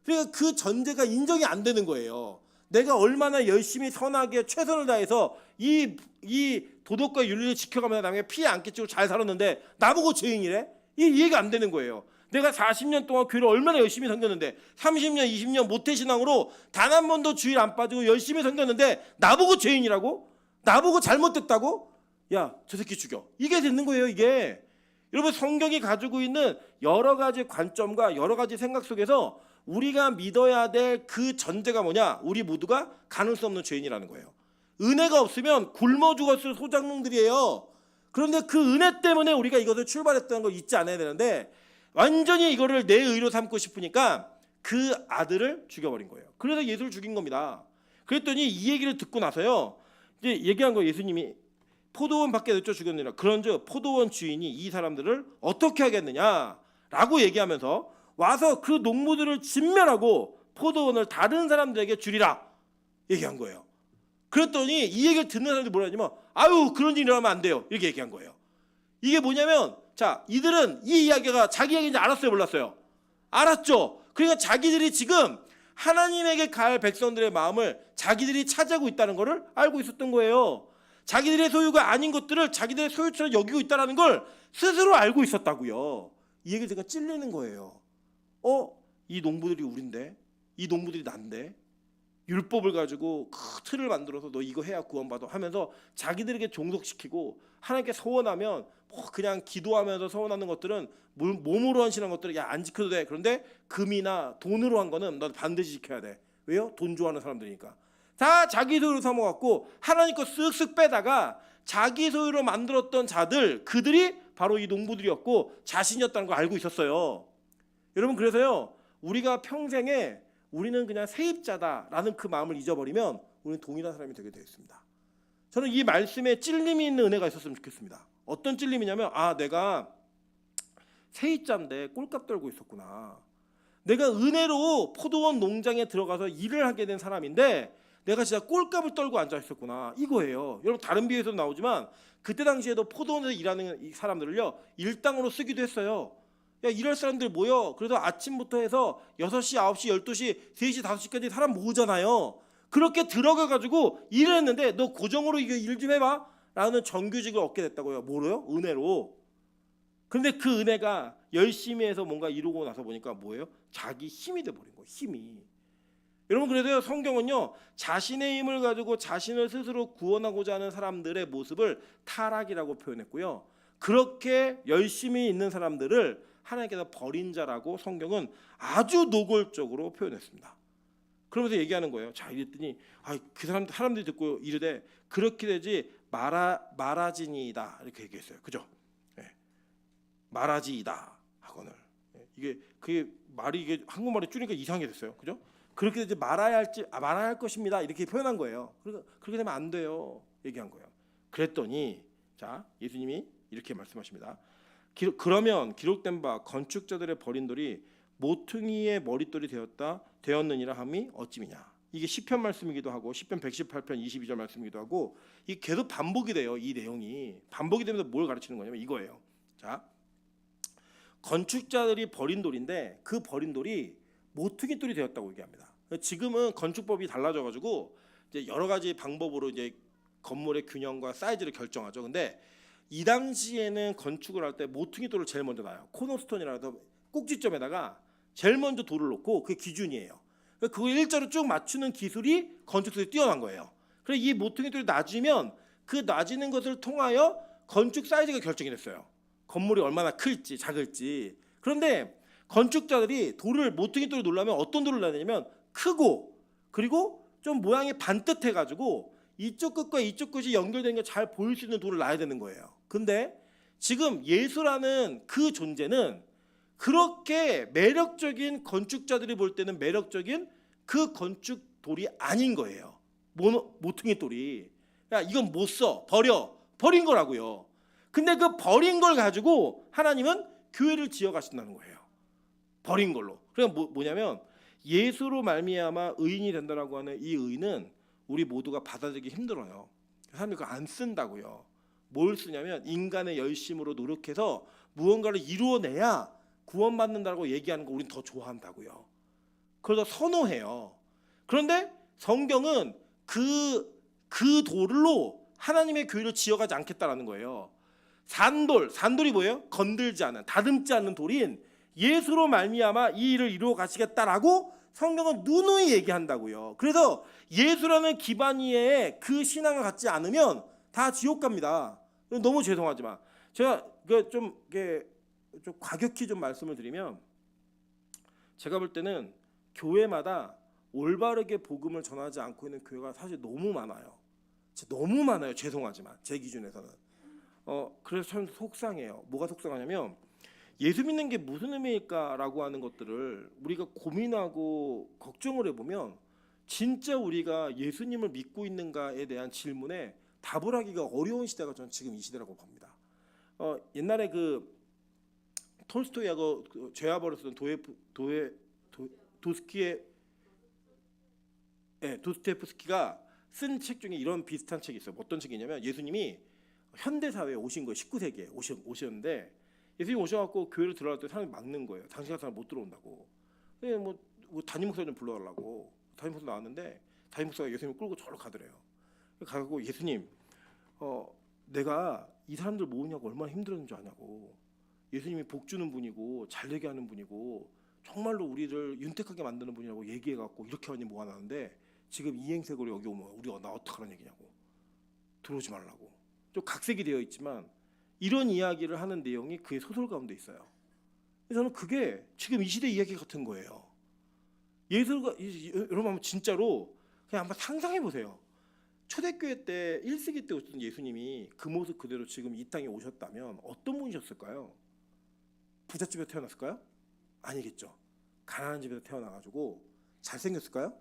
Speaker 1: 그러니까 그 전제가 인정이 안 되는 거예요. 내가 얼마나 열심히 선하게 최선을 다해서 이 도덕과 윤리를 지켜가면서 남에게 피해 안 끼치고 잘 살았는데 나보고 죄인이래? 이 이해가 안 되는 거예요. 내가 40년 동안 교회를 얼마나 열심히 섬겼는데 30년, 20년 모태신앙으로 단 한 번도 주일 안 빠지고 열심히 섬겼는데 나보고 죄인이라고? 나보고 잘못됐다고? 야, 저 새끼 죽여. 이게 되는 거예요, 이게. 여러분 성경이 가지고 있는 여러 가지 관점과 여러 가지 생각 속에서 우리가 믿어야 될 그 전제가 뭐냐? 우리 모두가 가눌 수 없는 죄인이라는 거예요. 은혜가 없으면 굶어 죽었을 소작농들이에요. 그런데 그 은혜 때문에 우리가 이것을 출발했다는 걸 잊지 않아야 되는데 완전히 이거를 내 의로 삼고 싶으니까 그 아들을 죽여버린 거예요. 그래서 예수를 죽인 겁니다. 그랬더니 이 얘기를 듣고 나서요. 이제 얘기한 거예요. 예수님이 포도원 밖에 내쫓아 죽였느니라. 그런즉 포도원 주인이 이 사람들을 어떻게 하겠느냐라고 얘기하면서 와서 그 농부들을 진멸하고 포도원을 다른 사람들에게 주리라 얘기한 거예요. 그랬더니 이 얘기를 듣는 사람들이 뭐라 하냐면 아유 그런 일이 일어나면 안 돼요 이렇게 얘기한 거예요. 이게 뭐냐면 자 이들은 이 이야기가 자기 이야기인지 알았어요 몰랐어요? 알았죠. 그러니까 자기들이 지금 하나님에게 갈 백성들의 마음을 자기들이 차지하고 있다는 것을 알고 있었던 거예요. 자기들의 소유가 아닌 것들을 자기들의 소유처럼 여기고 있다는 걸 스스로 알고 있었다고요. 이 얘기를 제가 찔리는 거예요. 이 농부들이 우린데, 이 농부들이 난데, 율법을 가지고 큰 틀을 만들어서 너 이거 해야 구원받아 하면서 자기들에게 종속시키고 하나님께 서원하면 뭐 그냥 기도하면서 서원하는 것들은 몸으로 헌신한 것들은 야 안 지켜도 돼. 그런데 금이나 돈으로 한 거는 너 반드시 지켜야 돼. 왜요? 돈 좋아하는 사람들이니까. 다 자기 소유로 삼아갖고 하나님 거 쓱쓱 빼다가 자기 소유로 만들었던 자들 그들이 바로 이 농부들이었고 자신이었다는 걸 알고 있었어요. 여러분 그래서요 우리가 평생에 우리는 그냥 세입자다라는 그 마음을 잊어버리면 우리는 동일한 사람이 되게 되어 있습니다. 저는 이 말씀에 찔림이 있는 은혜가 있었으면 좋겠습니다. 어떤 찔림이냐면 내가 세입자인데 꼴값 떨고 있었구나. 내가 은혜로 포도원 농장에 들어가서 일을 하게 된 사람인데 내가 진짜 꼴값을 떨고 앉아 있었구나 이거예요. 여러분 다른 비유에서도 나오지만 그때 당시에도 포도원에서 일하는 이 사람들을요 일당으로 쓰기도 했어요. 야 일할 사람들 모여. 그래서 아침부터 해서 6시, 9시, 12시, 3시, 5시까지 사람 모으잖아요. 그렇게 들어가가지고 일을 했는데 너 고정으로 이거 일 좀 해봐 라는 정규직을 얻게 됐다고요. 뭐로요? 은혜로. 그런데 그 은혜가 열심히 해서 뭔가 이루고 나서 보니까 뭐예요? 자기 힘이 돼버린 거예요. 힘이. 여러분 그래서 성경은요 자신의 힘을 가지고 자신을 스스로 구원하고자 하는 사람들의 모습을 타락이라고 표현했고요. 그렇게 열심히 있는 사람들을 하나님께서 버린 자라고 성경은 아주 노골적으로 표현했습니다. 그러면서 얘기하는 거예요. 자 이랬더니 그 사람들이 듣고 이르되 그렇게 되지 말하지니이다 이렇게 얘기했어요. 그죠? 네. 말하지이다 하거늘. 이게 그게 말이 이게 한국말이 줄이니까 이상하게 됐어요. 그죠? 그렇게 되지 말아야 할 것입니다. 이렇게 표현한 거예요. 그러니까 그렇게 되면 안 돼요. 얘기한 거예요. 그랬더니 자 예수님이 이렇게 말씀하십니다. 그러면 기록된 바 건축자들의 버린 돌이 모퉁이의 머릿돌이 되었느니라 함이 어찌미냐. 이게 시편 말씀이기도 하고 시편 118편 22절 말씀이기도 하고 이 계속 반복이 돼요. 이 내용이 반복이 되면서 뭘 가르치는 거냐면 이거예요. 자 건축자들이 버린 돌인데 그 버린 돌이 모퉁이 돌이 되었다고 얘기합니다. 지금은 건축법이 달라져가지고 이제 여러 가지 방법으로 이제 건물의 균형과 사이즈를 결정하죠. 근데 이 당시에는 건축을 할 때 모퉁이 돌을 제일 먼저 놔요. 코너스톤이라도 꼭지점에다가 제일 먼저 돌을 놓고 그게 기준이에요. 그거 일자로 쭉 맞추는 기술이 건축술에 뛰어난 거예요. 그래서 이 모퉁이 돌이 낮으면 그 낮이는 것을 통하여 건축 사이즈가 결정이 됐어요. 건물이 얼마나 클지 작을지. 그런데 건축자들이 모퉁이 돌을 놓으려면 어떤 돌을 놔야 되냐면 크고 그리고 좀 모양이 반듯해가지고 이쪽 끝과 이쪽 끝이 연결되는 게 잘 보일 수 있는 돌을 놔야 되는 거예요. 근데 지금 예수라는 그 존재는 그렇게 매력적인 건축자들이 볼 때는 매력적인 그 건축 돌이 아닌 거예요. 모퉁이 돌이. 야 이건 못 써. 버린 거라고요. 근데 그 버린 걸 가지고 하나님은 교회를 지어 가신다는 거예요. 버린 걸로. 그러니까 뭐냐면 예수로 말미암아 의인이 된다라고 하는 이 의는 우리 모두가 받아들이기 힘들어요. 사람들이 그거 안 쓴다고요. 뭘 쓰냐면 인간의 열심으로 노력해서 무언가를 이루어내야 구원받는다고 얘기하는 거 우린 더 좋아한다고요. 그래서 선호해요. 그런데 성경은 그 돌로 하나님의 교회를 지어가지 않겠다라는 거예요. 산돌이 뭐예요? 건들지 않은, 다듬지 않는 돌인 예수로 말미암아 이 일을 이루어 가시겠다라고 성경은 누누이 얘기한다고요. 그래서 예수라는 기반 위에 그 신앙을 갖지 않으면 다 지옥 갑니다. 너무 죄송하지만 제가 좀 과격히 좀 말씀을 드리면 제가 볼 때는 교회마다 올바르게 복음을 전하지 않고 있는 교회가 사실 너무 많아요. 너무 많아요. 죄송하지만 제 기준에서는. 그래서 참 속상해요. 뭐가 속상하냐면 예수 믿는 게 무슨 의미일까라고 하는 것들을 우리가 고민하고 걱정을 해보면 진짜 우리가 예수님을 믿고 있는가에 대한 질문에 답을 하기가 어려운 시대가 저는 지금 이 시대라고 봅니다. 옛날에 그 톨스토이하고 죄와 버릇 쓰던 도스키의 도스토옙스키가 쓴 책 중에 이런 비슷한 책이 있어요. 어떤 책이냐면 예수님이 현대 사회에 오신 거예요. 19세기에 오셨는데 예수님 오셔갖고 교회를 들어갈 때 사람이 막는 거예요. 당신 같은 사람 못 들어온다고. 그래 뭐 담임 목사 좀 불러달라고 담임 목사 나왔는데 담임 목사가 예수님을 끌고 저로 가더래요. 가고 예수님, 내가 이 사람들 모으냐고 얼마나 힘들었는 줄 아냐고. 예수님이 복 주는 분이고 잘 되게 하는 분이고 정말로 우리를 윤택하게 만드는 분이라고 얘기해갖고 이렇게 많이 모아놨는데 지금 이 행색으로 여기 오면 우리가 나 어떡하라는 얘기냐고. 들어오지 말라고. 좀 각색이 되어 있지만 이런 이야기를 하는 내용이 그의 소설 가운데 있어요. 저는 그게 지금 이 시대 이야기 같은 거예요. 예술가 여러분 한번 진짜로 그냥 한번 상상해 보세요. 초대교회 때 1세기 때 오셨던 예수님이 그 모습 그대로 지금 이 땅에 오셨다면 어떤 분이셨을까요? 부잣집에서 태어났을까요? 아니겠죠. 가난한 집에서 태어나가지고 잘생겼을까요?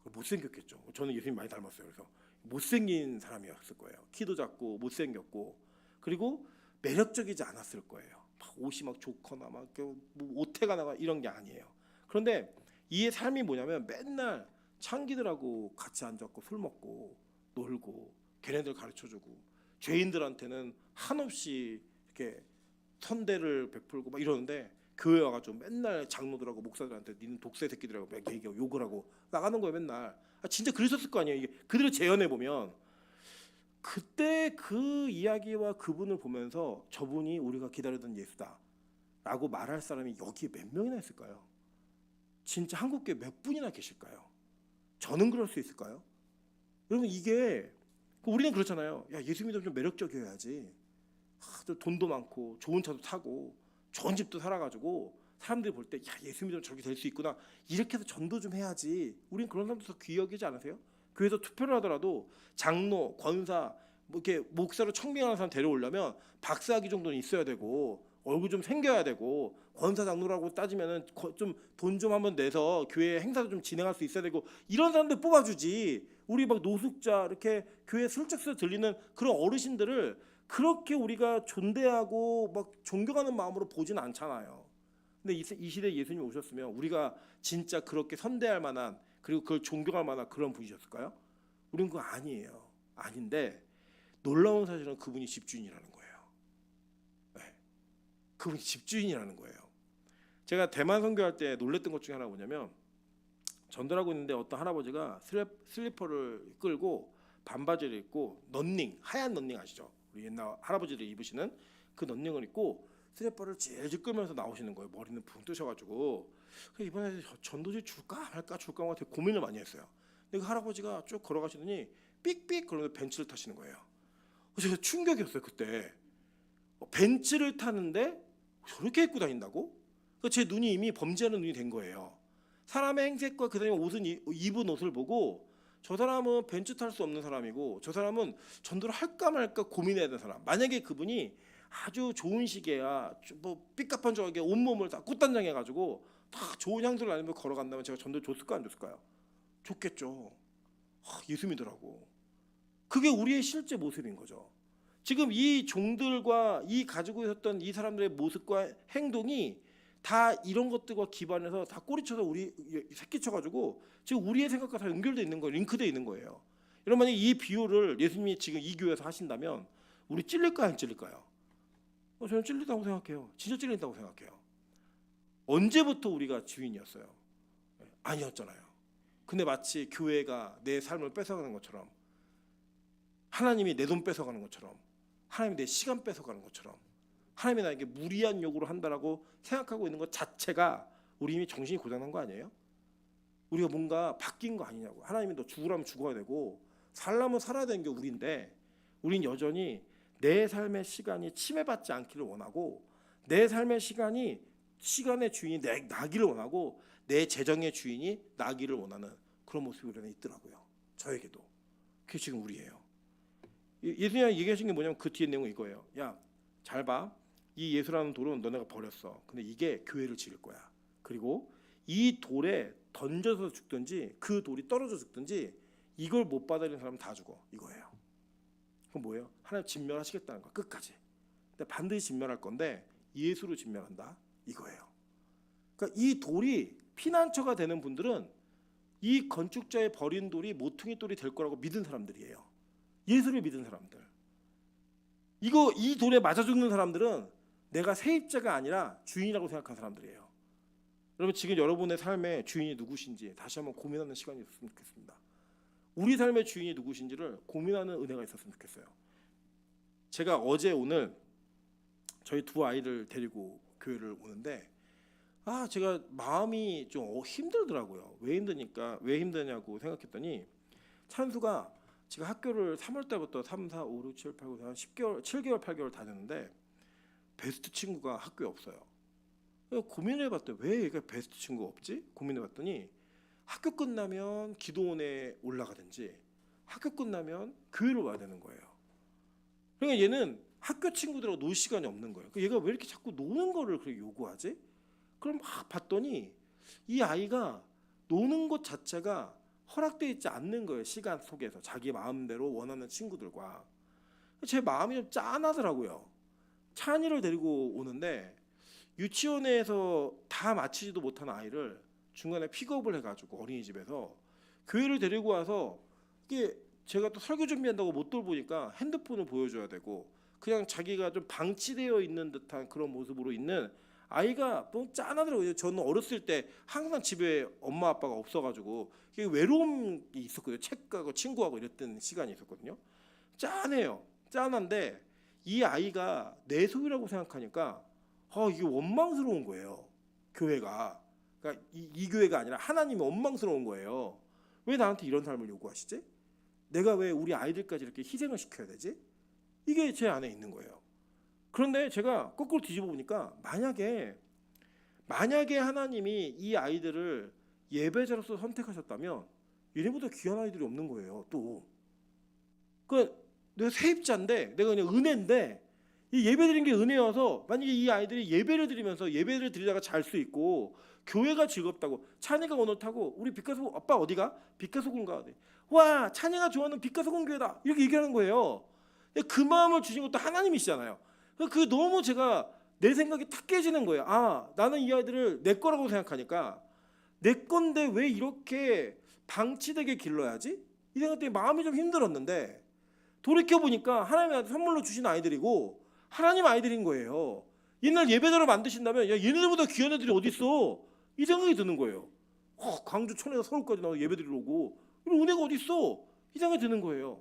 Speaker 1: 못생겼겠죠. 저는 예수님 많이 닮았어요. 그래서 못생긴 사람이었을 거예요. 키도 작고 못생겼고 그리고 매력적이지 않았을 거예요. 막 옷이 막 좋거나 막 오태가 나가 이런 게 아니에요. 그런데 이의 삶이 뭐냐면 맨날 창기들하고 같이 앉았고 술 먹고 놀고 걔네들 가르쳐주고 죄인들한테는 한없이 이렇게 선대를 베풀고 막 이러는데 교회 와가지고 맨날 장로들하고 목사들한테 니는 독세 새끼들하고 막 얘기하고 욕을 하고 나가는 거예요 맨날. 진짜 그랬었을 거 아니에요. 이게 그대로 재현해 보면 그때 그 이야기와 그분을 보면서 저분이 우리가 기다리던 예수다라고 말할 사람이 여기에 몇 명이나 있을까요? 진짜 한국교회 몇 분이나 계실까요? 저는 그럴 수 있을까요? 여러분 이게 우리는 그렇잖아요. 야 예수 믿으면 좀 매력적이어야지. 돈도 많고 좋은 차도 타고 좋은 집도 살아가지고 사람들이 볼 때 야 예수 믿으면 저렇게 될 수 있구나 이렇게 해서 전도 좀 해야지. 우린 그런 사람들 더 귀히 여기지 않으세요? 교회에서 투표를 하더라도 장로, 권사, 뭐 이렇게 목사로 청빙하는 사람 데려오려면 박사학위 정도는 있어야 되고 얼굴 좀 생겨야 되고 권사 장로라고 따지면은 좀 돈 좀 한번 내서 교회 행사도 좀 진행할 수 있어야 되고 이런 사람들 뽑아주지. 우리 막 노숙자 이렇게 교회 슬쩍 들리는 그런 어르신들을 그렇게 우리가 존대하고 막 존경하는 마음으로 보진 않잖아요. 근데 이 시대에 예수님 오셨으면 우리가 진짜 그렇게 선대할 만한 그리고 그걸 존경할 만한 그런 분이셨을까요? 우리는 그거 아니에요. 아닌데 놀라운 사실은 그분이 집주인이라는 거예요. 네. 그분이 집주인이라는 거예요. 제가 대만 선교할 때 놀랬던 것 중에 하나가 뭐냐면 전도하고 있는데 어떤 할아버지가 슬리퍼를 끌고 반바지를 입고 런닝, 하얀 런닝 아시죠? 우리 옛날 할아버지들이 입으시는 그 런닝을 입고 슬리퍼를 질질 끌면서 나오시는 거예요. 머리는 붕 뜨셔가지고 이번에 전도지 줄까 말까 줄까 되게 고민을 많이 했어요. 근데 그 할아버지가 쭉 걸어가시더니 삑삑 그러면서 벤츠를 타시는 거예요. 제가 충격이었어요 그때. 벤츠를 타는데 저렇게 입고 다닌다고? 제 눈이 이미 범죄하는 눈이 된 거예요. 사람의 행색과 그 사람이 입은 옷을 보고 저 사람은 벤츠 탈 수 없는 사람이고 저 사람은 전도를 할까 말까 고민해야 되는 사람. 만약에 그분이 아주 좋은 시계야 뭐 삐까뻔쩍하게 온몸을 다 꽃단장해가지고 다 좋은 향수를 나누며 걸어간다면 제가 전도를 줬을까 안 줬을까요? 줬겠죠. 예수 믿으라고. 그게 우리의 실제 모습인 거죠. 지금 이 종들과 이 가지고 있었던 이 사람들의 모습과 행동이 다 이런 것들과 기반해서 다 꼬리쳐서 우리 새끼쳐가지고 지금 우리의 생각과 다 연결되어 있는 거예요. 링크되어 있는 거예요. 여러분 만약 이 비유를 예수님이 지금 이 교회에서 하신다면 우리 찔릴까요 안 찔릴까요? 저는 찔린다고 생각해요. 진짜 찔린다고 생각해요. 언제부터 우리가 주인이었어요? 아니었잖아요. 근데 마치 교회가 내 삶을 뺏어가는 것처럼 하나님이 내 돈 뺏어가는 것처럼 하나님이 내 시간 뺏어가는 것처럼 하나님이 나에게 무리한 요구를 한다라고 생각하고 있는 것 자체가 우리 이미 정신이 고장난 거 아니에요? 우리가 뭔가 바뀐 거 아니냐고. 하나님이 너 죽으라면 죽어야 되고 살라면 살아야 되는 게 우리인데 우린 여전히 내 삶의 시간이 침해받지 않기를 원하고 내 삶의 시간의 주인이 나기를 원하고 내 재정의 주인이 나기를 원하는 그런 모습이 우리 안에 있더라고요. 저에게도. 그게 지금 우리예요. 예수님이 얘기하신 게 뭐냐면 그 뒤에 내용은 이거예요. 야, 잘 봐. 이 예수라는 돌은 너네가 버렸어. 근데 이게 교회를 지을 거야. 그리고 이 돌에 던져서 죽든지 그 돌이 떨어져 죽든지 이걸 못 받아들이는 사람은 다 죽어. 이거예요. 그럼 뭐예요? 하나님 진멸하시겠다는 거야. 끝까지. 근데 반드시 진멸할 건데 예수로 진멸한다. 이거예요. 그러니까 이 돌이 피난처가 되는 분들은 이 건축자의 버린 돌이 모퉁이 돌이 될 거라고 믿은 사람들이에요. 예수를 믿은 사람들. 이 돌에 맞아 죽는 사람들은 내가 세입자가 아니라 주인이라고 생각한 사람들이에요. 여러분, 지금 여러분의 삶의 주인이 누구신지 다시 한번 고민하는 시간이 있었으면 좋겠습니다. 우리 삶의 주인이 누구신지를 고민하는 은혜가 있었으면 좋겠어요. 제가 어제 오늘 저희 두 아이를 데리고 교회를 오는데 제가 마음이 좀 힘들더라고요. 왜 힘드냐고 생각했더니 찬수가 제가 학교를 3월 달부터 3, 4, 5, 6, 7, 8, 9, 한 10개월, 7개월, 8개월 다녔는데 베스트 친구가 학교에 없어요. 고민해봤더니 왜 얘가 베스트 친구가 없지? 고민해봤더니 학교 끝나면 기도원에 올라가든지 학교 끝나면 교회를 와야 되는 거예요. 그러니까 얘는 학교 친구들하고 놀 시간이 없는 거예요. 얘가 왜 이렇게 자꾸 노는 거를 그렇게 요구하지? 그럼 막 봤더니 이 아이가 노는 것 자체가 허락되어 있지 않는 거예요. 시간 속에서 자기 마음대로 원하는 친구들과. 제 마음이 좀 짠하더라고요. 찬이를 데리고 오는데 유치원에서 다 마치지도 못한 아이를 중간에 픽업을 해가지고 어린이집에서 교회를 데리고 와서 이게 제가 또 설교 준비한다고 못 돌보니까 핸드폰을 보여줘야 되고 그냥 자기가 좀 방치되어 있는 듯한 그런 모습으로 있는 아이가 너무 짠하더라고요. 저는 어렸을 때 항상 집에 엄마 아빠가 없어가지고 외로움이 있었거든요. 책 가고 친구하고 이랬던 시간이 있었거든요. 짠해요. 짠한데 이 아이가 내 소유라고 생각하니까 이게 원망스러운 거예요. 교회가. 그러니까 이 교회가 아니라 하나님이 원망스러운 거예요. 왜 나한테 이런 삶을 요구하시지? 내가 왜 우리 아이들까지 이렇게 희생을 시켜야 되지? 이게 제 안에 있는 거예요. 그런데 제가 거꾸로 뒤집어 보니까 만약에 하나님이 이 아이들을 예배자로서 선택하셨다면 얘네보다 귀한 아이들이 없는 거예요. 또 내가 세입자인데 내가 그냥 은혜인데 이 예배 드린 게 은혜여서 만약에 이 아이들이 예배를 드리면서 예배를 드리다가 잘 수 있고 교회가 즐겁다고 찬이가 오늘 타고 우리 빛가소 아빠 어디가? 빛가소군 가. 와 찬이가 좋아하는 빛가소군 교회다 이렇게 얘기하는 거예요. 그 마음을 주신 것도 하나님이시잖아요. 그 너무 제가 내 생각이 탁 깨지는 거예요. 나는 이 아이들을 내 거라고 생각하니까 내 건데 왜 이렇게 방치되게 길러야지? 이 생각 때문에 마음이 좀 힘들었는데 돌이켜 보니까 하나님이 선물로 주신 아이들이고 하나님 아이들인 거예요. 옛날 예배자로 만드신다면 야 얘네들보다 귀한 애들이 어디 있어? 이 생각이 드는 거예요. 광주 천에서 서울까지 나와서 예배 드리러 오고 이런 은혜가 어디 있어? 이 생각이 드는 거예요.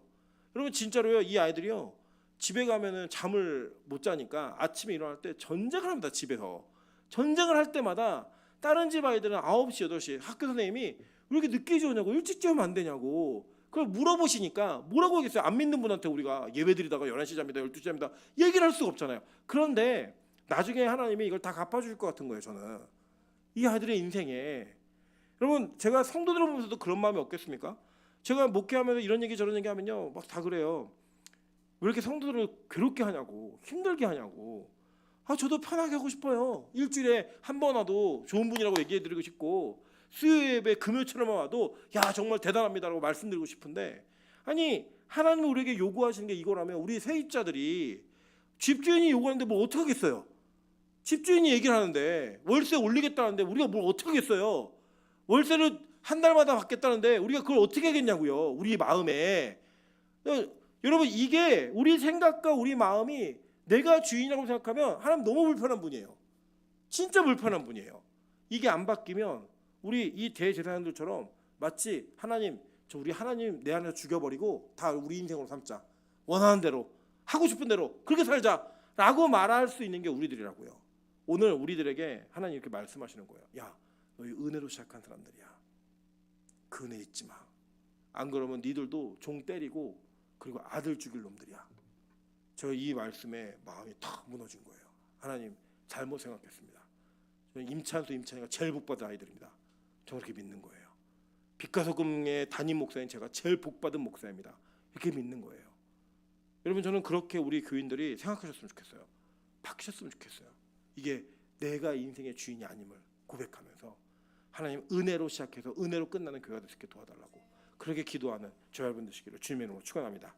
Speaker 1: 여러분 진짜로요. 이 아이들이요. 집에 가면은 잠을 못 자니까 아침에 일어날 때 전쟁을 합니다. 집에서. 전쟁을 할 때마다 다른 집 아이들은 9시, 8시 학교 선생님이 왜 이렇게 늦게 지우냐고 일찍 지우면 안 되냐고 그걸 물어보시니까 뭐라고 하겠어요. 안 믿는 분한테 우리가 예배드리다가 11시 잡니다. 12시 잡니다. 얘기를 할 수가 없잖아요. 그런데 나중에 하나님이 이걸 다 갚아주실 것 같은 거예요. 저는. 이 아이들의 인생에. 여러분 제가 성도들을 보면서도 그런 마음이 없겠습니까? 제가 목회하면서 이런 얘기 저런 얘기 하면요. 막 다 그래요. 왜 이렇게 성도들을 괴롭게 하냐고 힘들게 하냐고. 저도 편하게 하고 싶어요. 일주일에 한 번 와도 좋은 분이라고 얘기해드리고 싶고 수요 예배 금요일처럼 와도 야 정말 대단합니다라고 말씀드리고 싶은데 아니 하나님이 우리에게 요구하시는 게 이거라면 우리 세입자들이 집주인이 요구하는데 뭐 어떻게 하겠어요? 집주인이 얘기를 하는데 월세 올리겠다는데 우리가 뭘 어떻게 하겠어요? 월세를 한 달마다 받겠다는데 우리가 그걸 어떻게 하겠냐고요. 우리 마음에. 여러분 이게 우리 생각과 우리 마음이 내가 주인이라고 생각하면 하나님 너무 불편한 분이에요. 진짜 불편한 분이에요. 이게 안 바뀌면 우리 이 대제사장들처럼 마치 하나님 우리 하나님 내 안에서 죽여버리고 다 우리 인생으로 삼자. 원하는 대로 하고 싶은 대로 그렇게 살자라고 말할 수 있는 게 우리들이라고요. 오늘 우리들에게 하나님 이렇게 말씀하시는 거예요. 야 너희 은혜로 시작한 사람들이야. 그 은혜 잊지 마. 안 그러면 니들도 종 때리고 그리고 아들 죽일 놈들이야. 저 이 말씀에 마음이 탁 무너진 거예요. 하나님 잘못 생각했습니다. 저는 임찬이가 제일 복받은 아이들입니다. 저는 그렇게 믿는 거예요. 빛과 소금의 담임 목사인 제가 제일 복받은 목사입니다. 이렇게 믿는 거예요. 여러분 저는 그렇게 우리 교인들이 생각하셨으면 좋겠어요. 바뀌셨으면 좋겠어요. 이게 내가 인생의 주인이 아님을 고백하면서 하나님 은혜로 시작해서 은혜로 끝나는 교회가 될 수 있게 도와달라고 그렇게 기도하는 저와 여러분 되시기를 주님의 이름으로 축원합니다.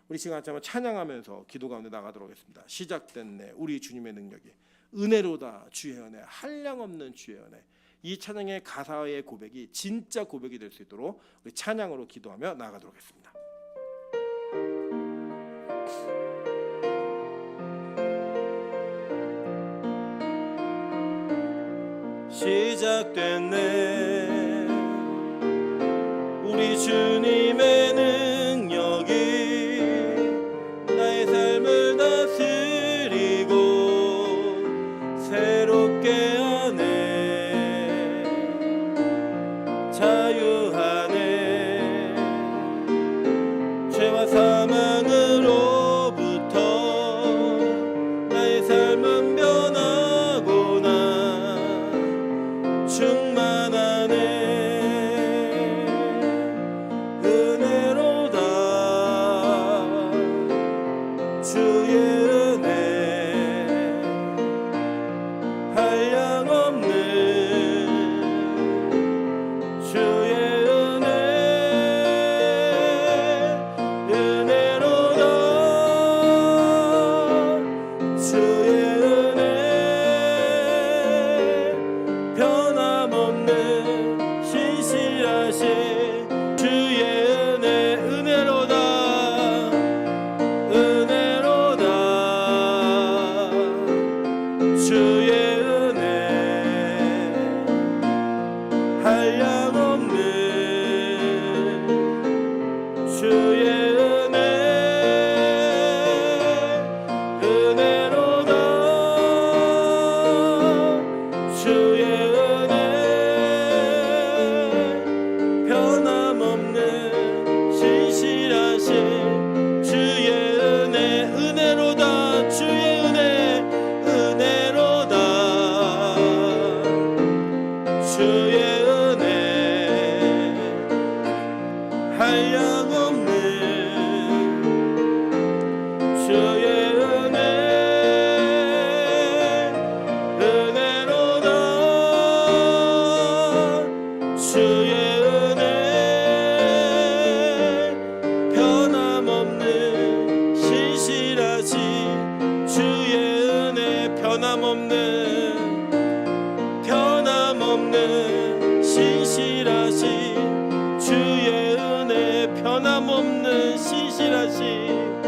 Speaker 1: 우리 시간 같이 한번 찬양하면서 기도 가운데 나가도록 하겠습니다. 시작됐네 우리 주님의 능력이 은혜로다 주의 은혜 한량없는 주의 은혜 이 찬양의 가사의 고백이 진짜 고백이 될 수 있도록 우리 찬양으로 기도하며 나아가도록 하겠습니다. 시작됐네 우리 주님의 능력이 나의 삶을 다스리고 새롭게 하네 자유하네 죄와 사망으로부터 나의 삶은 변하구나 충만하네 은혜로다 주의 은혜 한량없는 주의 은혜 은혜로다 주의 은혜 변함없는 신실하신 주의 은혜 은혜로다 은혜로다 주의 은혜 한량없는 주의 은혜 은혜로다 주의 은혜 변함없는 신실하신 주의 은혜 은혜로다 주의 은혜 은혜로다 주의 은혜 한량없는 주의 은혜 은혜로다 주의 은혜 변함없는 신실하신 주의 은혜 변함없는 신실하신 주의 은혜 변함없는 신실하신